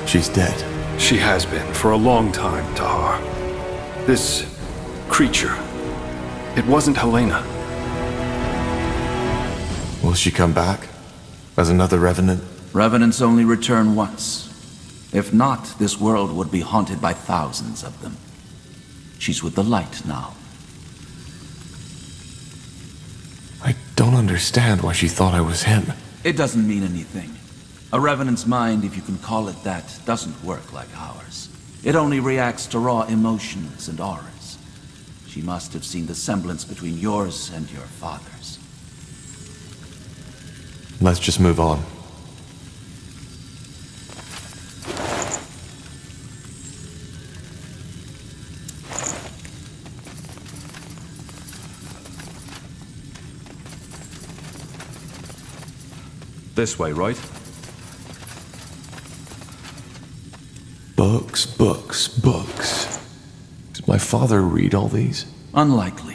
S1: She's dead.
S12: She has been for a long time, Tahar. This creature, it wasn't Helena.
S1: Will she come back? As another revenant?
S14: Revenants only return once. If not, this world would be haunted by thousands of them. She's with the light now.
S1: I don't understand why she thought I was him.
S14: It doesn't mean anything. A revenant's mind, if you can call it that, doesn't work like ours. It only reacts to raw emotions and auras. She must have seen the semblance between yours and your father's.
S1: Let's just move on.
S3: This way, right?
S1: Books, books, books. Did my father read all these?
S14: Unlikely.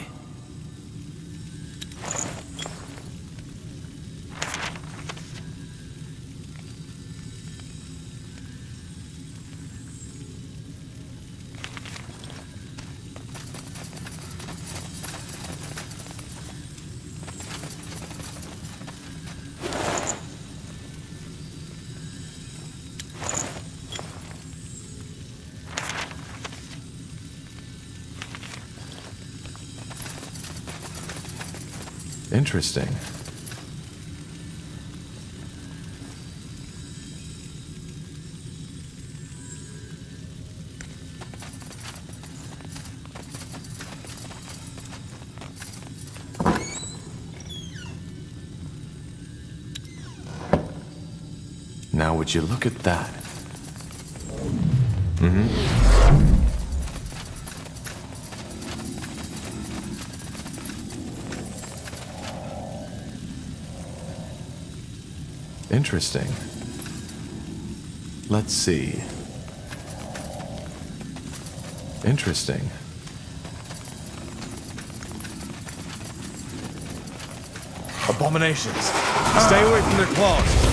S1: Interesting. Now would you look at that? Interesting. Let's see. Interesting.
S15: Abominations. Stay away from their claws.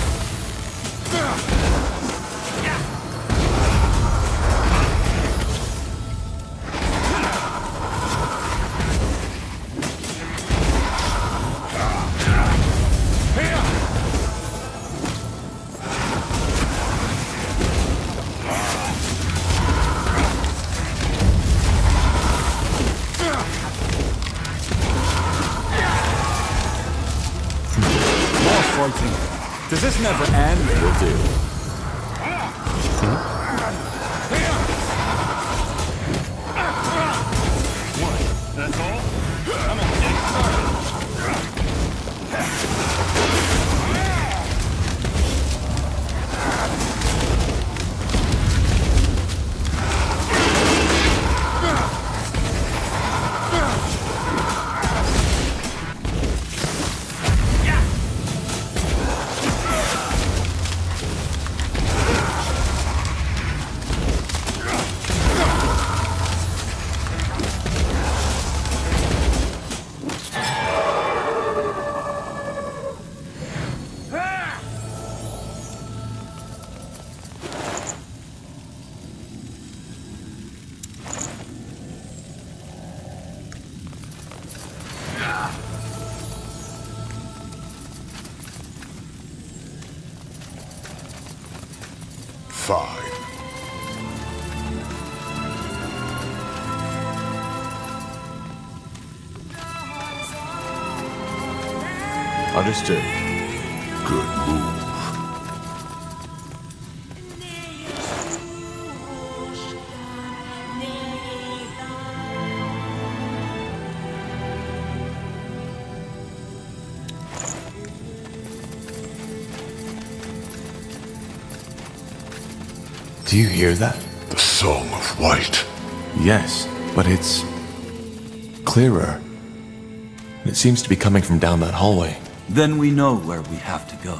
S15: Does this never end?
S1: Will do.
S7: fine.
S1: Understood.
S7: Good move.
S1: Do you hear that?
S7: The Song of White.
S1: Yes, but it's clearer. It seems to be coming from down that hallway.
S14: Then we know where we have to go.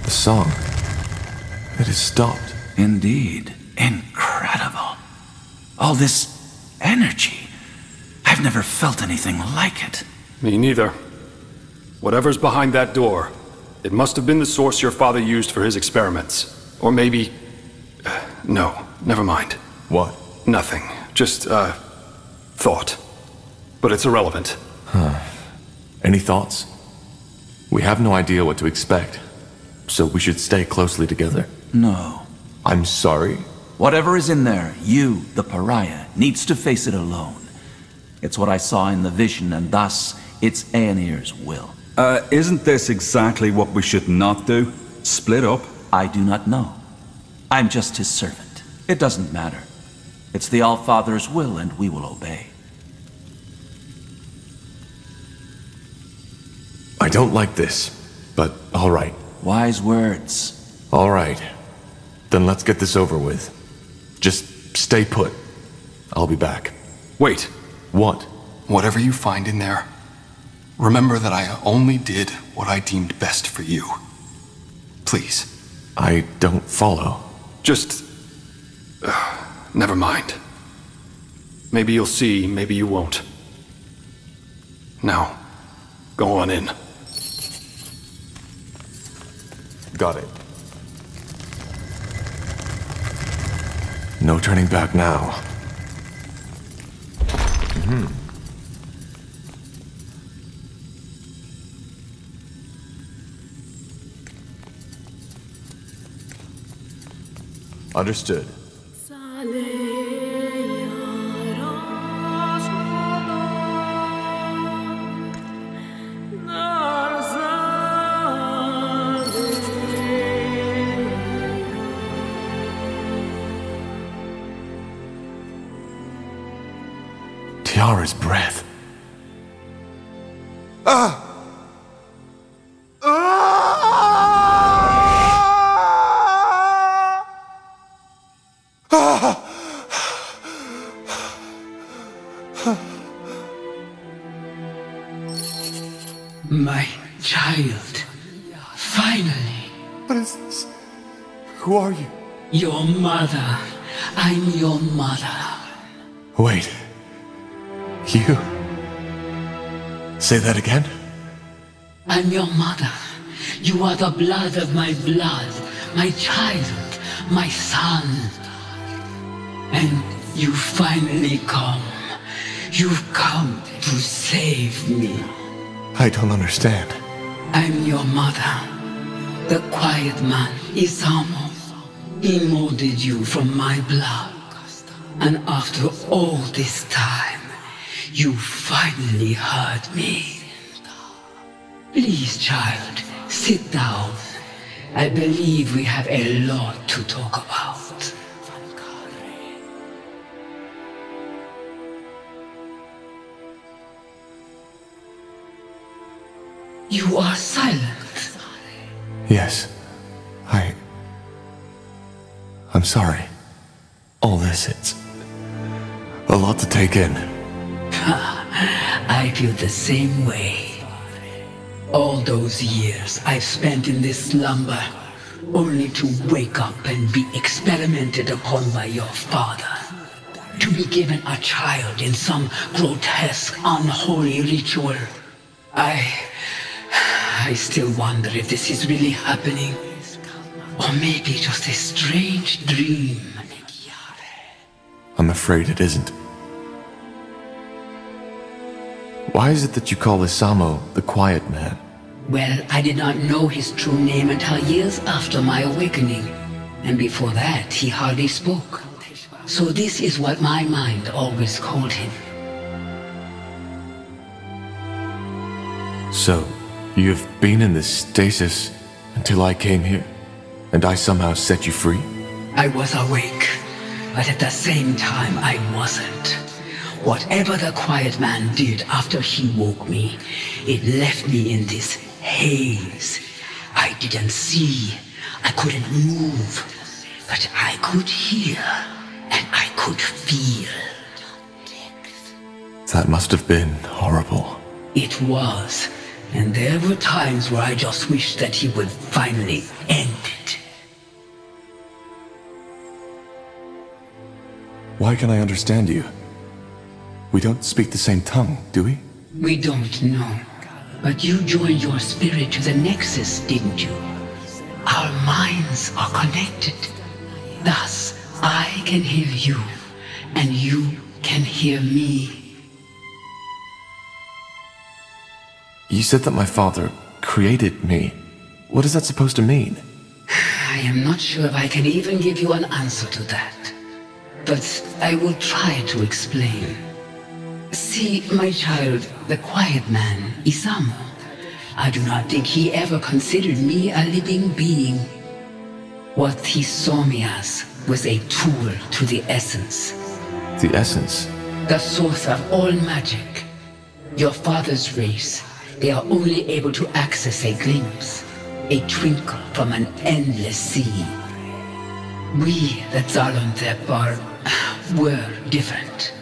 S1: The song. It has stopped.
S14: Indeed. Incredible. All this energy. I've never felt anything like it.
S12: Me neither. Whatever's behind that door, it must have been the source your father used for his experiments. Or maybe... no, never mind.
S1: What?
S12: Nothing. Just, thought. But it's irrelevant.
S1: Huh. Any thoughts? We have no idea what to expect, so we should stay closely together.
S14: No.
S1: I'm sorry?
S14: Whatever is in there, you, the pariah, needs to face it alone. It's what I saw in the vision, and thus, it's Aenir's will.
S3: Isn't this exactly what we should not do? Split up?
S14: I do not know. I'm just his servant. It doesn't matter. It's the Allfather's will, and we will obey.
S1: I don't like this, but all right.
S14: Wise words.
S1: All right. Then let's get this over with. Just stay put. I'll be back.
S12: Wait.
S1: What?
S12: Whatever you find in there, remember that I only did what I deemed best for you. Please.
S1: I don't follow.
S12: Just... never mind. Maybe you'll see, maybe you won't. Now, go on in.
S1: Got it. No turning back now. Understood. Tiara's breath.
S16: My child. Finally.
S1: What is this? Who are you?
S16: Your mother. I'm your mother.
S1: Wait. You? Say that again?
S16: I'm your mother. You are the blood of my blood. My child. My son. And you finally come. You've come to save me.
S1: I don't understand.
S16: I'm your mother. The quiet man, Isamo. He molded you from my blood. And after all this time, you finally heard me. Please, child, sit down. I believe we have a lot to talk about. You are silent.
S1: Yes. I'm sorry. All this, it's a lot to take in.
S16: I feel the same way. All those years I've spent in this slumber, only to wake up and be experimented upon by your father. To be given a child in some grotesque, unholy ritual. I still wonder if this is really happening. Or maybe just a strange dream.
S1: I'm afraid it isn't. Why is it that you call Isamo the quiet man?
S16: Well, I did not know his true name until years after my awakening. And before that, he hardly spoke. So this is what my mind always called him.
S1: So, you've been in this stasis until I came here, and I somehow set you free?
S16: I was awake, but at the same time I wasn't. Whatever the quiet man did after he woke me, it left me in this haze. I didn't see, I couldn't move, but I could hear, and I could feel.
S1: That must have been horrible.
S16: It was, and there were times where I just wished that he would finally end it.
S1: Why can I understand you? We don't speak the same tongue, do we?
S16: We don't know. But you joined your spirit to the Nexus, didn't you? Our minds are connected. Thus, I can hear you, and you can hear me.
S1: You said that my father created me. What is that supposed to mean?
S16: I am not sure if I can even give you an answer to that. But I will try to explain. See, my child, the quiet man, Isamu, I do not think he ever considered me a living being. What he saw me as was a tool to the essence.
S1: The essence?
S16: The source of all magic. Your father's race, they are only able to access a glimpse, a twinkle from an endless sea. We, the Zalantep, were different.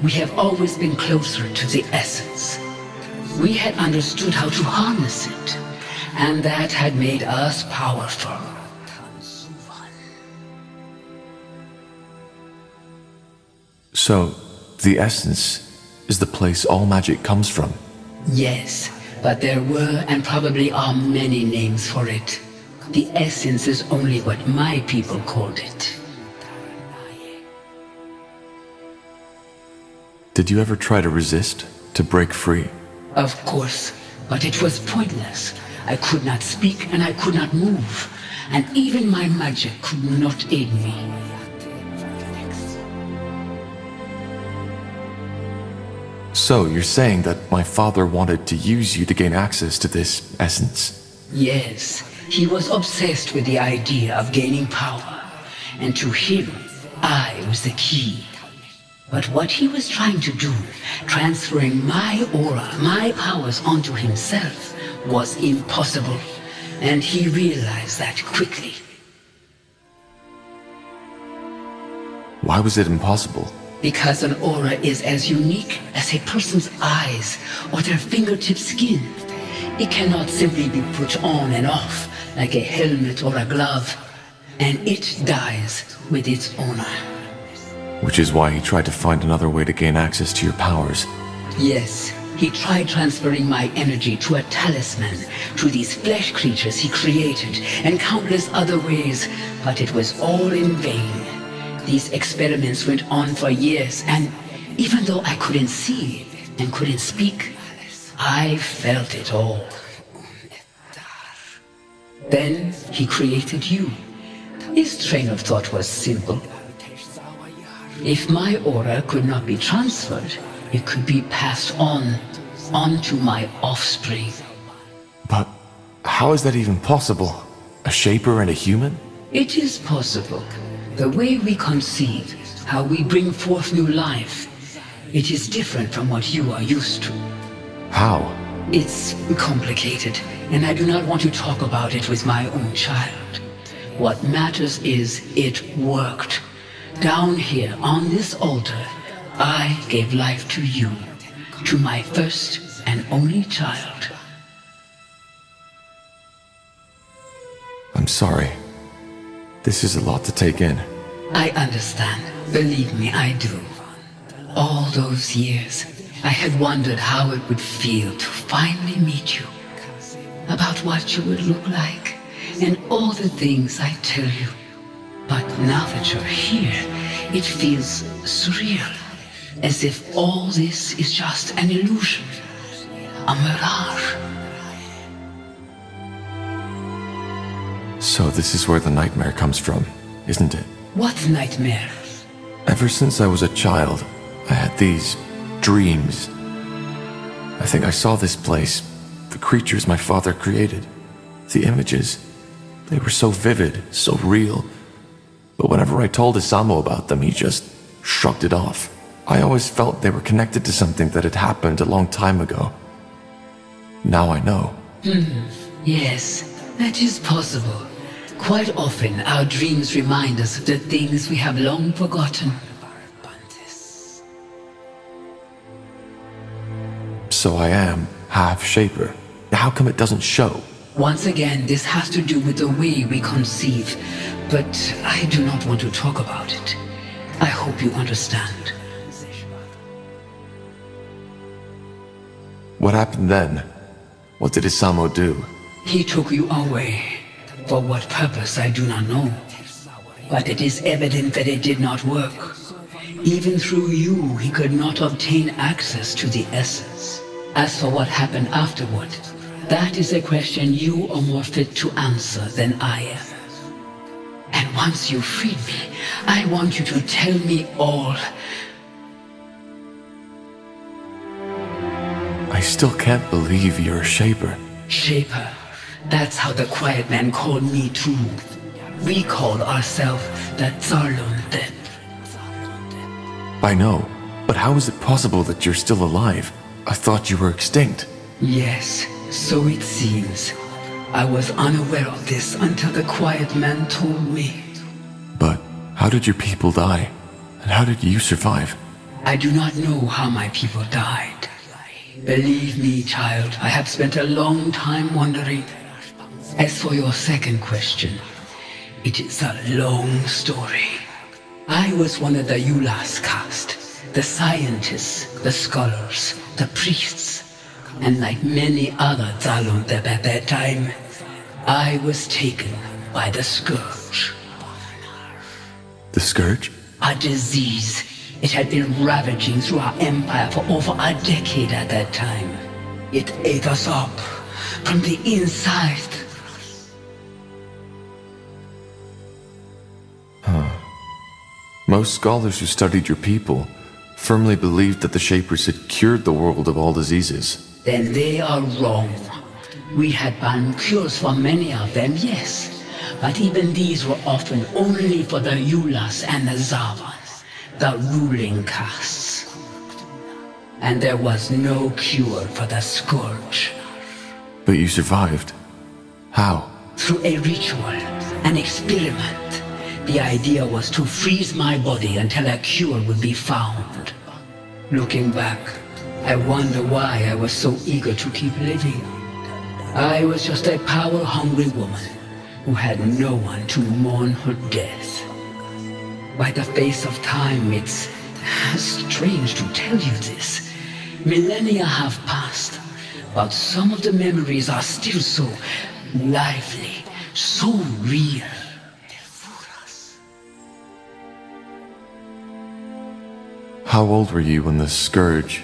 S16: We have always been closer to the essence. We had understood how to harness it, and that had made us powerful.
S1: So, the essence is the place all magic comes from?
S16: Yes, but there were and probably are many names for it. The essence is only what my people called it.
S1: Did you ever try to resist, to break free?
S16: Of course, but it was pointless. I could not speak and I could not move, and even my magic could not aid me.
S1: So, you're saying that my father wanted to use you to gain access to this essence?
S16: Yes, he was obsessed with the idea of gaining power, and to him, I was the key. But what he was trying to do, transferring my aura, my powers onto himself, was impossible, and he realized that quickly.
S1: Why was it impossible?
S16: Because an aura is as unique as a person's eyes or their fingertip skin. It cannot simply be put on and off like a helmet or a glove, and it dies with its owner.
S1: Which is why he tried to find another way to gain access to your powers.
S16: Yes, he tried transferring my energy to a talisman, to these flesh creatures he created, and countless other ways, but it was all in vain. These experiments went on for years, and even though I couldn't see and couldn't speak, I felt it all. Then he created you. His train of thought was simple. If my aura could not be transferred, it could be passed onto my offspring.
S1: But how is that even possible? A shaper and a human?
S16: It is possible. The way we conceive, how we bring forth new life, it is different from what you are used to.
S1: How?
S16: It's complicated, and I do not want to talk about it with my own child. What matters is it worked. Down here, on this altar, I gave life to you, to my first and only child.
S1: I'm sorry. This is a lot to take in.
S16: I understand. Believe me, I do. All those years, I had wondered how it would feel to finally meet you. About what you would look like, and all the things I tell you. But now that you're here, it feels surreal. As if all this is just an illusion. A mirage.
S1: So this is where the nightmare comes from, isn't it?
S16: What nightmare?
S1: Ever since I was a child, I had these dreams. I think I saw this place, the creatures my father created, the images. They were so vivid, so real. But whenever I told Isamo about them, he just shrugged it off. I always felt they were connected to something that had happened a long time ago. Now I know.
S16: Yes, that is possible. Quite often, our dreams remind us of the things we have long forgotten.
S1: So I am half Shaper. How come it doesn't show?
S16: Once again, this has to do with the way we conceive, but I do not want to talk about it. I hope you understand.
S1: What happened then? What did Isamo do?
S16: He took you away. For what purpose, I do not know. But it is evident that it did not work. Even through you, he could not obtain access to the essence. As for what happened afterward, that is a question you are more fit to answer than I am. And once you freed me, I want you to tell me all.
S1: I still can't believe you're a Shaper.
S16: Shaper. That's how the Quiet Man called me too. We called ourselves the Zarlon then.
S1: I know, but how is it possible that you're still alive? I thought you were extinct.
S16: Yes, so it seems. I was unaware of this until the Quiet Man told me.
S1: But how did your people die? And how did you survive?
S16: I do not know how my people died. Believe me, child, I have spent a long time wondering. As for your second question, it is a long story. I was one of the Yulas caste, the scientists, the scholars, the priests, and like many other Zalontep at that time, I was taken by the Scourge.
S1: The Scourge?
S16: A disease. It had been ravaging through our empire for over a decade at that time. It ate us up from the inside.
S1: Most scholars who studied your people firmly believed that the Shapers had cured the world of all diseases.
S16: Then they are wrong. We had found cures for many of them, yes. But even these were often only for the Yulas and the Zavas, the ruling castes. And there was no cure for the Scourge.
S1: But you survived. How?
S16: Through a ritual, an experiment. The idea was to freeze my body until a cure would be found. Looking back, I wonder why I was so eager to keep living. I was just a power-hungry woman who had no one to mourn her death. By the face of time, it's strange to tell you this. Millennia have passed, but some of the memories are still so lively, so real.
S1: How old were you when the Scourge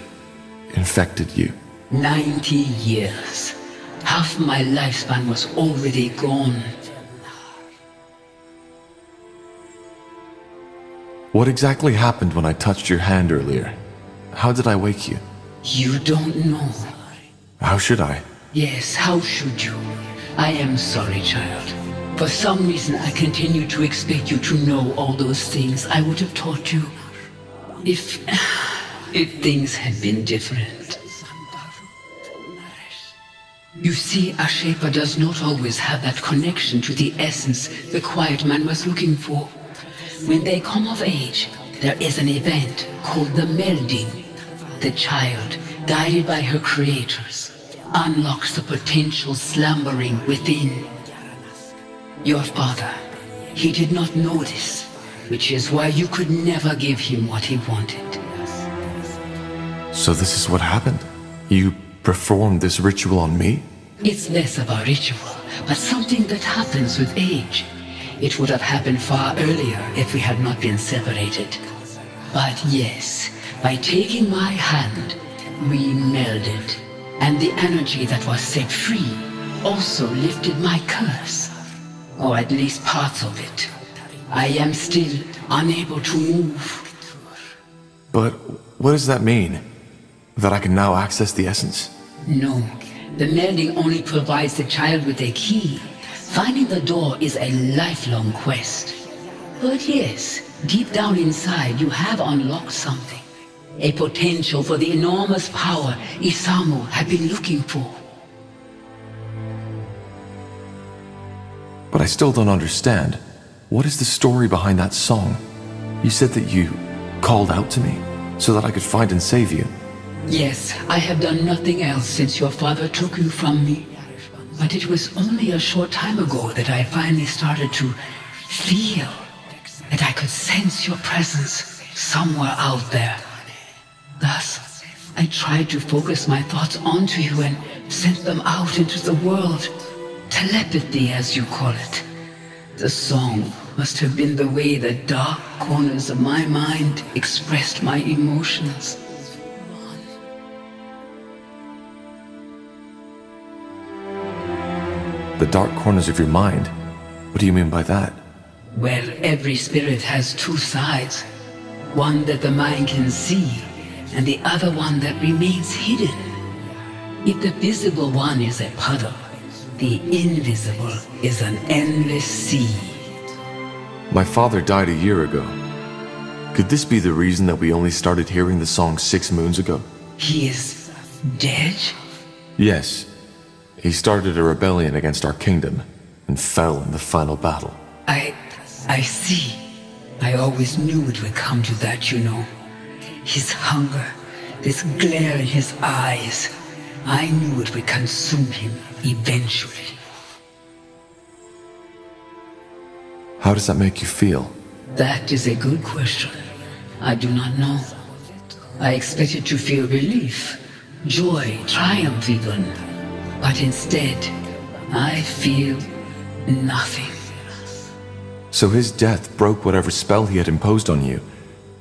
S1: infected you?
S16: 90 years. Half my lifespan was already gone.
S1: What exactly happened when I touched your hand earlier? How did I wake you?
S16: You don't know.
S1: How should I?
S16: Yes, how should you? I am sorry, child. For some reason, I continue to expect you to know all those things I would have taught you. If things had been different. You see, a Shaper does not always have that connection to the essence the Quiet Man was looking for. When they come of age, there is an event called the melding. The child, guided by her creators, unlocks the potential slumbering within. Your father, he did not know this, which is why you could never give him what he wanted.
S1: So this is what happened? You performed this ritual on me?
S16: It's less of a ritual, but something that happens with age. It would have happened far earlier if we had not been separated. But yes, by taking my hand, we melded. And the energy that was set free also lifted my curse. or at least parts of it. I am still unable to move.
S1: But what does that mean? That I can now access the essence?
S16: No. The melding only provides the child with a key. Finding the door is a lifelong quest. But yes, deep down inside you have unlocked something. A potential for the enormous power Isamu had been looking for.
S1: But I still don't understand. What is the story behind that song? You said that you called out to me so that I could find and save you.
S16: Yes, I have done nothing else since your father took you from me. But it was only a short time ago that I finally started to feel that I could sense your presence somewhere out there. Thus, I tried to focus my thoughts onto you and sent them out into the world. Telepathy, as you call it. The song must have been the way the dark corners of my mind expressed my emotions.
S1: The dark corners of your mind? What do you mean by that?
S16: Well, every spirit has two sides. One that the mind can see, and the other one that remains hidden. If the visible one is a puddle, the invisible is an endless sea.
S1: My father died a year ago. Could this be the reason that we only started hearing the song 6 moons ago?
S16: He is dead?
S1: Yes. He started a rebellion against our kingdom and fell in the final battle.
S16: I see. I always knew it would come to that, you know. His hunger, this glare in his eyes. I knew it would consume him eventually.
S1: How does that make you feel?
S16: That is a good question. I do not know. I expected to feel relief, joy, triumph even. But instead, I feel nothing.
S1: So his death broke whatever spell he had imposed on you.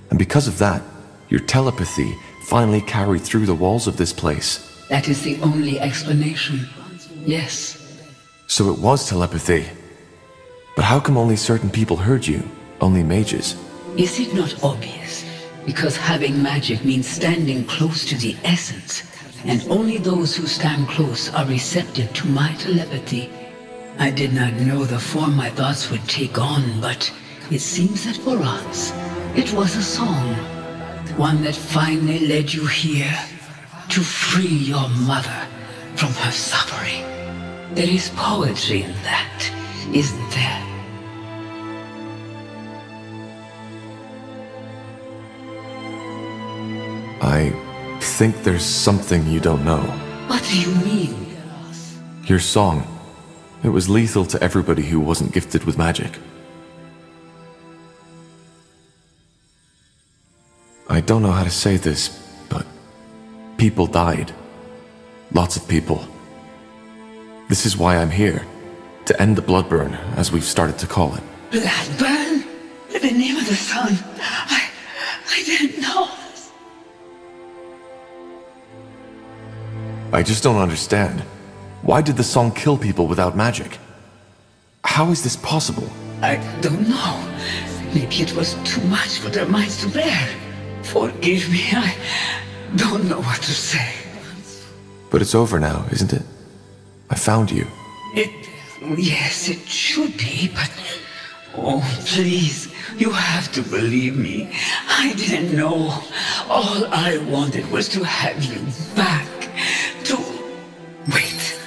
S1: And because of that, your telepathy finally carried through the walls of this place.
S16: That is the only explanation. Yes.
S1: So it was telepathy. But how come only certain people heard you? Only mages?
S16: Is it not obvious? Because having magic means standing close to the essence. And only those who stand close are receptive to my telepathy. I did not know the form my thoughts would take on, but it seems that for us, it was a song. One that finally led you here to free your mother from her suffering. There is poetry in that, isn't there?
S1: I think there's something you don't know.
S16: What do you mean?
S1: Your song. It was lethal to everybody who wasn't gifted with magic. I don't know how to say this, but people died. Lots of people. This is why I'm here. To end the blood burn, as we've started to call it.
S16: Blood burn? The name of the sun. I didn't know.
S1: I just don't understand. Why did the song kill people without magic? How is this possible?
S16: I don't know. Maybe it was too much for their minds to bear. Forgive me, I don't know what to say.
S1: But it's over now, isn't it? I found you.
S16: Yes, it should be, but... Oh, please, you have to believe me. I didn't know. All I wanted was to have you back. To... Wait.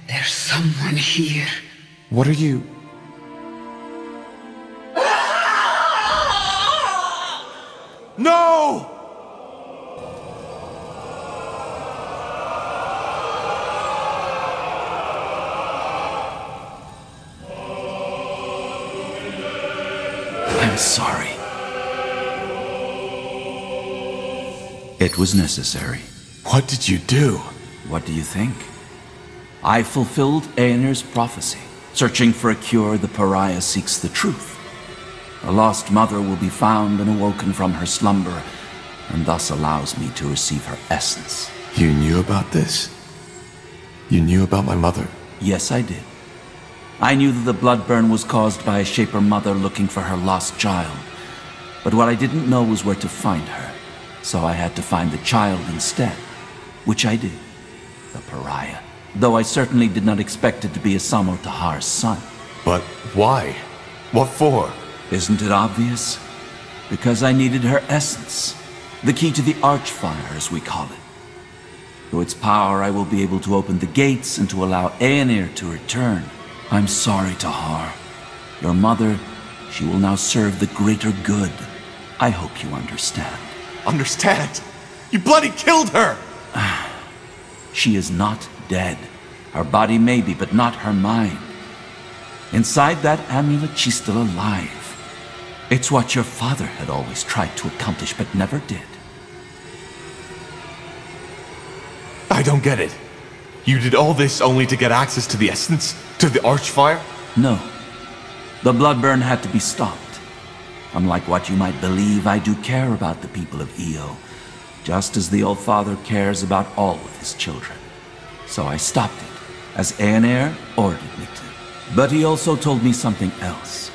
S16: There's someone here.
S1: What are you...
S15: No!
S14: I'm sorry. It was necessary.
S1: What did you do?
S14: What do you think? I fulfilled Aener's prophecy. Searching for a cure, the pariah seeks the truth. A lost mother will be found and awoken from her slumber, and thus allows me to receive her essence.
S1: You knew about this? You knew about my mother?
S14: Yes, I did. I knew that the blood burn was caused by a Shaper mother looking for her lost child. But what I didn't know was where to find her. So I had to find the child instead. Which I did. The pariah. Though I certainly did not expect it to be Isamo Tahar's son.
S1: But why? What for?
S14: Isn't it obvious? Because I needed her essence. The key to the Archfire, as we call it. Through its power, I will be able to open the gates and to allow Aenir to return. I'm sorry, Tahar. Your mother, she will now serve the greater good. I hope you understand.
S1: Understand? You bloody killed her!
S14: She is not dead. Her body may be, but not her mind. Inside that amulet, she's still alive. It's what your father had always tried to accomplish, but never did.
S1: I don't get it. You did all this only to get access to the essence? To the Archfire?
S14: No. The bloodburn had to be stopped. Unlike what you might believe, I do care about the people of Io, just as the Old Father cares about all of his children. So I stopped it, as Aenir ordered me to. But he also told me something else.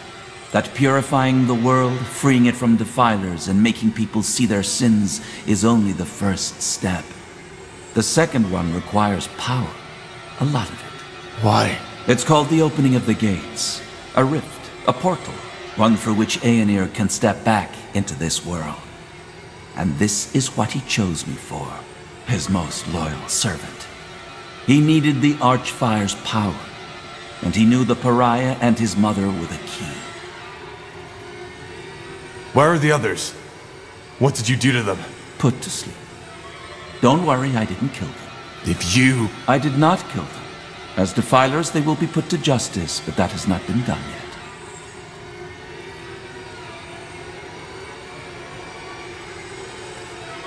S14: That purifying the world, freeing it from defilers, and making people see their sins is only the first step. The second one requires power. A lot of it.
S1: Why?
S14: It's called the opening of the gates. A rift, a portal. One through which Aenir can step back into this world. And this is what he chose me for. His most loyal servant. He needed the Archfire's power. And he knew the pariah and his mother were the key.
S1: Where are the others? What did you do to them?
S14: Put to sleep. Don't worry, I didn't kill them.
S1: If you...
S14: I did not kill them. As defilers, they will be put to justice, but that has not been done yet.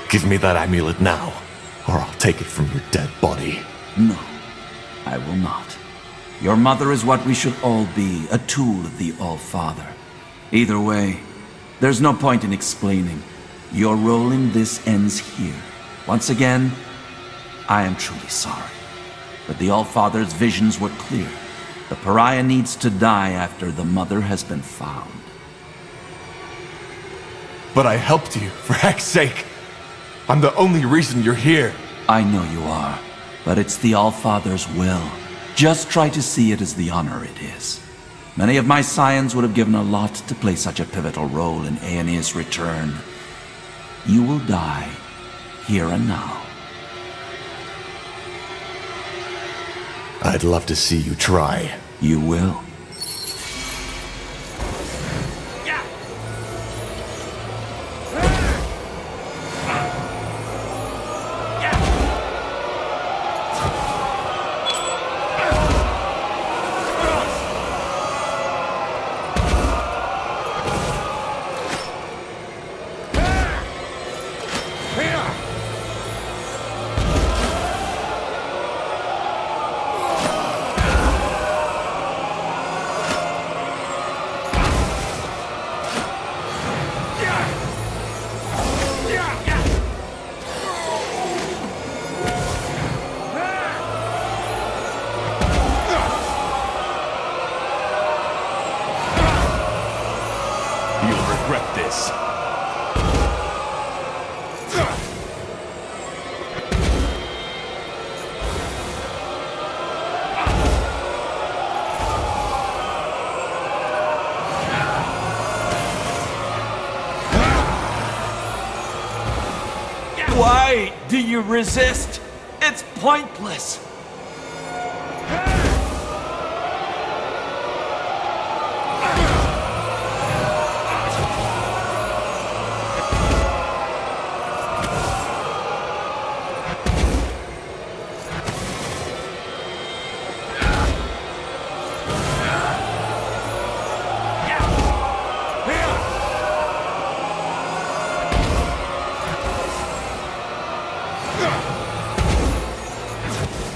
S1: Give me that amulet now, or I'll take it from your dead body.
S14: No, I will not. Your mother is what we should all be, a tool of the All-Father. Either way, there's no point in explaining. Your role in this ends here. Once again, I am truly sorry. But the All-Father's visions were clear. The pariah needs to die after the mother has been found.
S1: But I helped you, for heck's sake. I'm the only reason you're here.
S14: I know you are, but it's the All-Father's will. Just try to see it as the honor it is. Many of my scions would have given a lot to play such a pivotal role in Aenir's return. You will die, here and now.
S1: I'd love to see you try.
S14: You will. Why do you resist? It's pointless.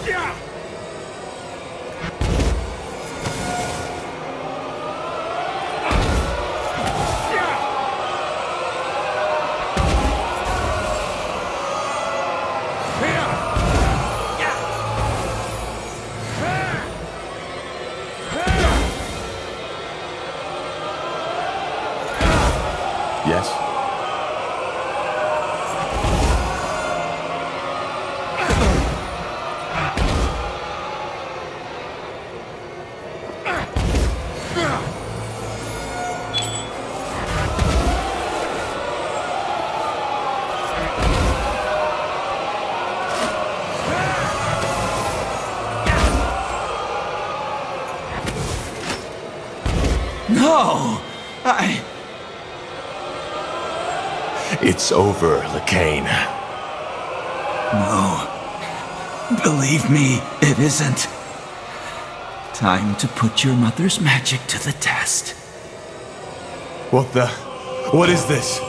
S7: Yeah!
S1: Yes?
S14: No!
S1: It's over, Leckain.
S14: No. Believe me, it isn't. Time to put your mother's magic to the test.
S15: What is this?